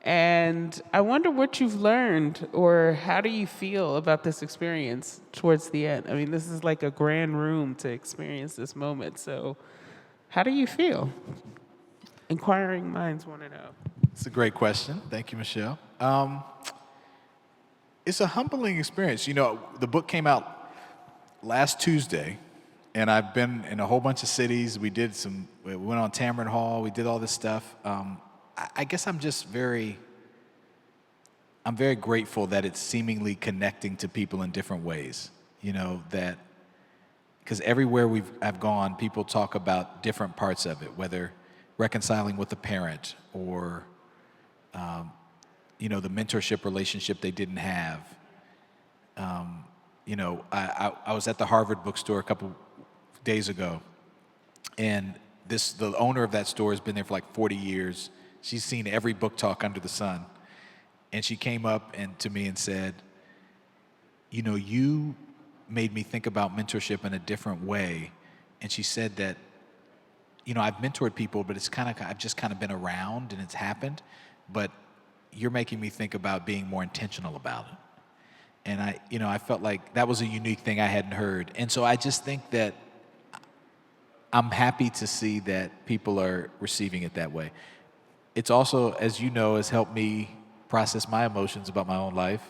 And I wonder what you've learned, or how do you feel about this experience towards the end? I mean, this is like a grand room to experience this moment. So how do you feel? Inquiring minds want to know. It's a great question. Thank you, Michelle. It's a humbling experience. The book came out last Tuesday, and I've been in a whole bunch of cities. We went on Tamron Hall, we did all this stuff. I guess I'm very grateful that it's seemingly connecting to people in different ways. Because everywhere I've gone, people talk about different parts of it, whether reconciling with a parent or, the mentorship relationship they didn't have. I was at the Harvard bookstore a couple days ago, and the owner of that store has been there for like 40 years. She's seen every book talk under the sun. And she came up to me and said, you made me think about mentorship in a different way. And she said that, I've mentored people, but I've just kind of been around and it's happened. But you're making me think about being more intentional about it. And I felt like that was a unique thing I hadn't heard. And so I just think that I'm happy to see that people are receiving it that way. It's also, as you know, has helped me process my emotions about my own life.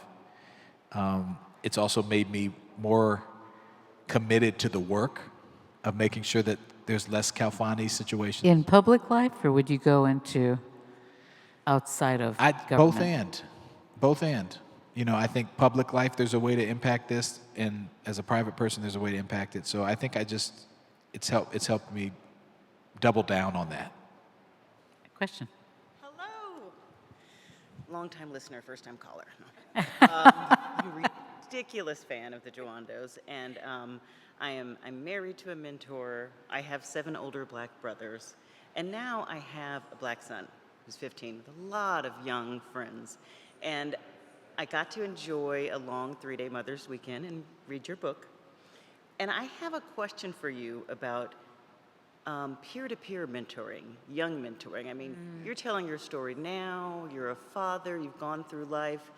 It's also made me more committed to the work of making sure that there's less Kalfani situations. In public life, or would you go into outside of government? Both and. I think public life, there's a way to impact this, and as a private person, there's a way to impact it. So I think it's helped me double down on that. Question. Hello. Long-time listener, first-time caller. Ridiculous fan of the Jawandos, and I'm married to a mentor. I have 7 older black brothers, and now I have a black son who's 15 with a lot of young friends. And I got to enjoy a long 3-day Mother's Weekend and read your book. And I have a question for you about peer-to-peer mentoring, young mentoring. I mean, you're telling your story now, you're a father, you've gone through life.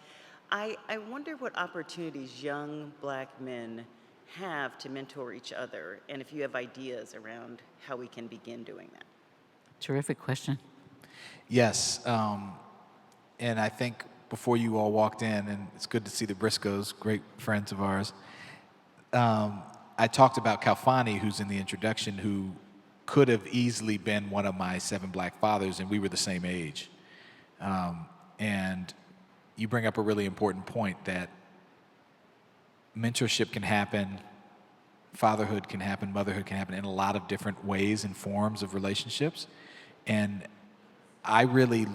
I wonder what opportunities young black men have to mentor each other, and if you have ideas around how we can begin doing that. Terrific question. Yes, and I think before you all walked in, and it's good to see the Briscoes, great friends of ours, I talked about Kalfani, who's in the introduction, who could have easily been one of my 7 black fathers, and we were the same age. And you bring up a really important point, that mentorship can happen, fatherhood can happen, motherhood can happen in a lot of different ways and forms of relationships. And I really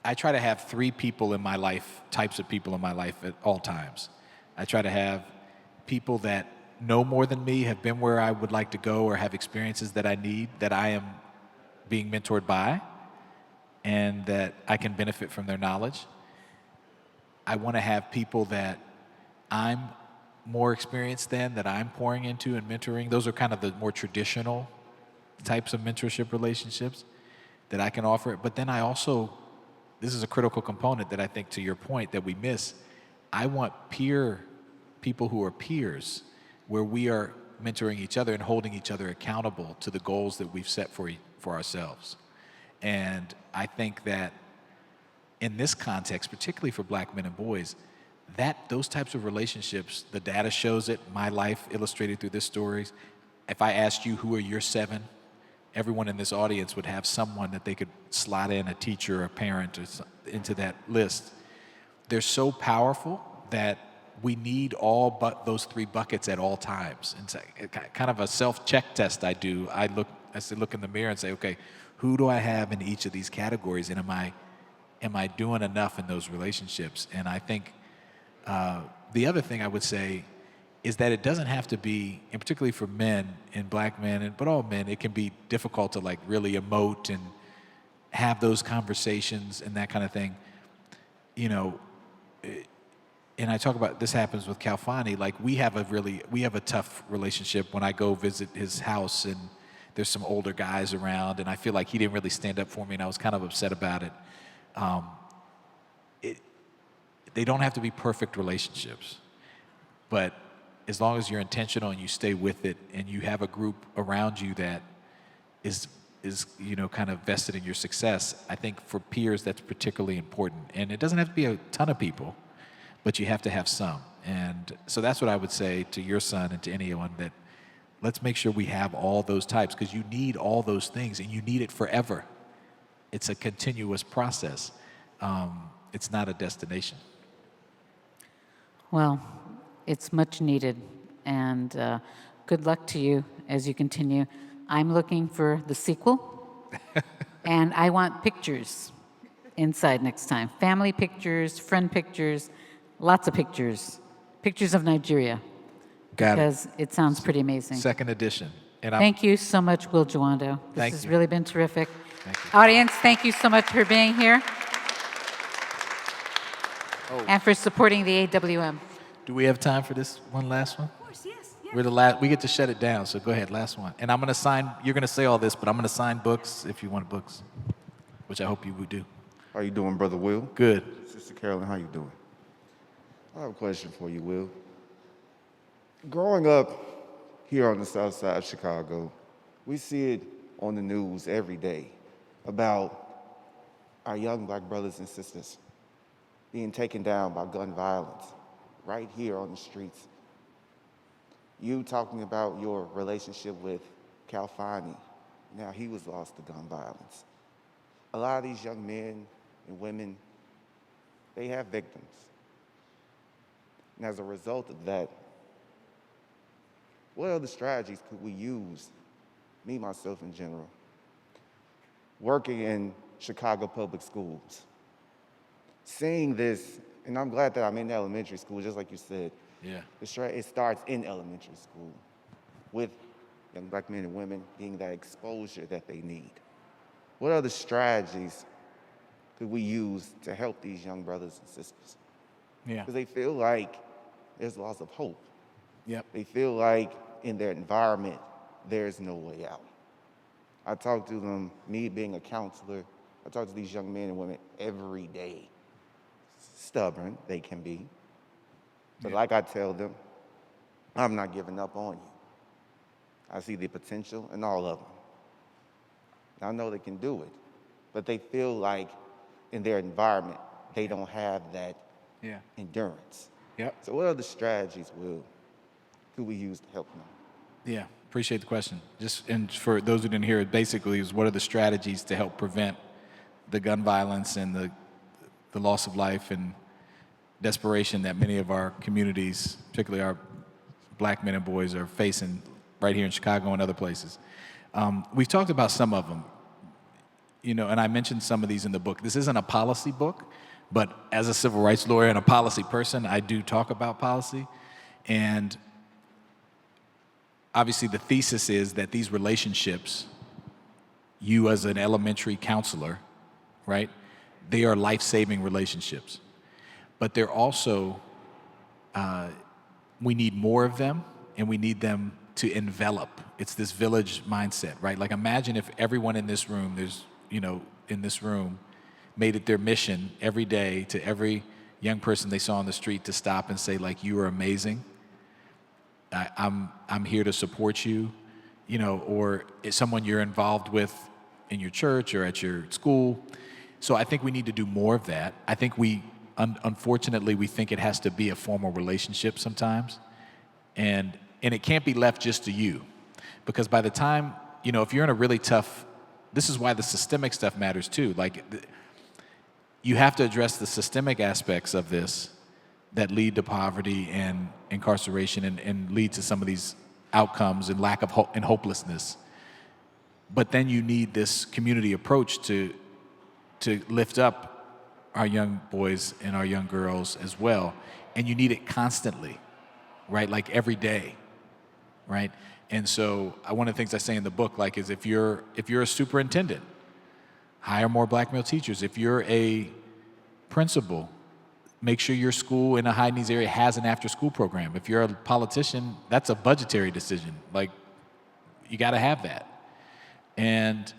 I try to have 3 people in my life, types of people in my life at all times. I try to have people that know more than me, have been where I would like to go, or have experiences that I need, that I am being mentored by, and that I can benefit from their knowledge. I want to have people that I'm more experienced than, that I'm pouring into and mentoring. Those are kind of the more traditional types of mentorship relationships that I can offer. But then I also, this is a critical component that I think, to your point, that we miss. I want people who are peers, where we are mentoring each other and holding each other accountable to the goals that we've set for ourselves. And I think that in this context, particularly for black men and boys, those types of relationships, the data shows it, my life illustrated through this stories. If I asked you who are your 7, everyone in this audience would have someone that they could slot in, a teacher, a parent, into that list. They're so powerful that we need all but those 3 buckets at all times. And so, kind of a self-check test I do. I look in the mirror and say, okay, who do I have in each of these categories, and am I doing enough in those relationships? And I think the other thing I would say is that it doesn't have to be, and particularly for men and black men, but all men, it can be difficult to like really emote and have those conversations and that kind of thing. You know, and I talk about, this happens with Kalfani, like we have a tough relationship when I go visit his house and there's some older guys around, and I feel like he didn't really stand up for me, and I was kind of upset about it. They don't have to be perfect relationships, but as long as you're intentional and you stay with it, and you have a group around you that is kind of vested in your success, I think for peers that's particularly important. And it doesn't have to be a ton of people, but you have to have some. And so that's what I would say to your son and to anyone, that let's make sure we have all those types, because you need all those things, and you need it forever. It's a continuous process. It's not a destination. Well, it's much needed, and good luck to you as you continue. I'm looking for the sequel, and I want pictures inside next time. Family pictures, friend pictures, lots of pictures. Pictures of Nigeria. Got it. Because it sounds pretty amazing. Second edition. And Thank you so much, Will Jawando. This Thank has you. really been terrific. Thank you. Audience, thank you so much for being here and for supporting the AWM. Do we have time for this one last one? Of course, yes. We're the last. We get to shut it down, so go ahead, last one. And I'm going to sign, you're going to say all this, but I'm going to sign books if you want books, which I hope you would do. How you doing, Brother Will? Good. Sister Carolyn, how you doing? I have a question for you, Will. Growing up here on the south side of Chicago, we see it on the news every day about our young black brothers and sisters being taken down by gun violence right here on the streets. You talking about your relationship with Kalfani. Now he was lost to gun violence. A lot of these young men and women, they have victims. And as a result of that, what other strategies could we use, me, myself in general, working in Chicago public schools, seeing this, and I'm glad that I'm in elementary school, just like you said. Yeah. It starts in elementary school with young black men and women getting that exposure that they need. What other strategies could we use to help these young brothers and sisters? Yeah. Because they feel like there's loss of hope. Yep. They feel like in their environment, there's no way out. I talk to them, me being a counselor, I talk to these young men and women every day. Stubborn, they can be. But like I tell them, I'm not giving up on you. I see the potential in all of them. I know they can do it, but they feel like in their environment, they don't have that endurance. Yep. So what other strategies could we use to help them? Yeah, appreciate the question. And for those who didn't hear it, basically is what are the strategies to help prevent the gun violence and the loss of life and desperation that many of our communities, particularly our black men and boys, are facing right here in Chicago and other places. We've talked about some of them, and I mentioned some of these in the book. This isn't a policy book, but as a civil rights lawyer and a policy person, I do talk about policy. And obviously the thesis is that these relationships, you as an elementary counselor, right, they are life-saving relationships. But they're also, we need more of them, and we need them to envelop. It's this village mindset, right? Like imagine if everyone in this room, in this room, made it their mission every day to every young person they saw on the street to stop and say, like, you are amazing. I'm here to support you, or it's someone you're involved with in your church or at your school. So I think we need to do more of that. I think unfortunately, we think it has to be a formal relationship sometimes. And it can't be left just to you. Because by the time, if you're in a really tough, this is why the systemic stuff matters too. Like, you have to address the systemic aspects of this that lead to poverty and incarceration and lead to some of these outcomes and lack of hope and hopelessness. But then you need this community approach to lift up our young boys and our young girls as well. And you need it constantly, right? Like every day, right? And so one of the things I say in the book, like, is if you're a superintendent, hire more black male teachers. If you're a principal, make sure your school in a high needs area has an after school program. If you're a politician, that's a budgetary decision. Like, you got to have that. And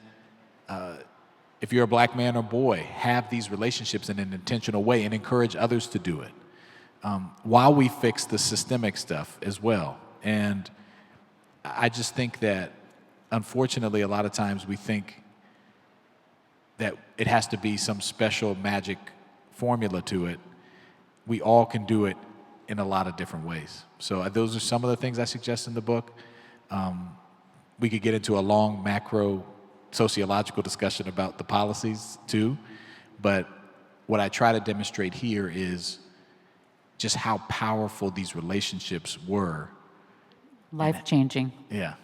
if you're a black man or boy, have these relationships in an intentional way and encourage others to do it while we fix the systemic stuff as well. And I just think that, unfortunately, a lot of times we think that it has to be some special magic formula to it. We all can do it in a lot of different ways. So those are some of the things I suggest in the book. We could get into a long macro sociological discussion about the policies too, but what I try to demonstrate here is just how powerful these relationships were. Life-changing. Yeah.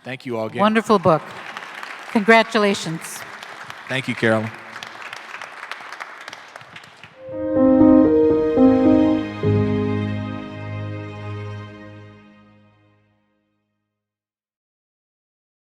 Thank you all again. Wonderful book. Congratulations. Thank you, Carolyn.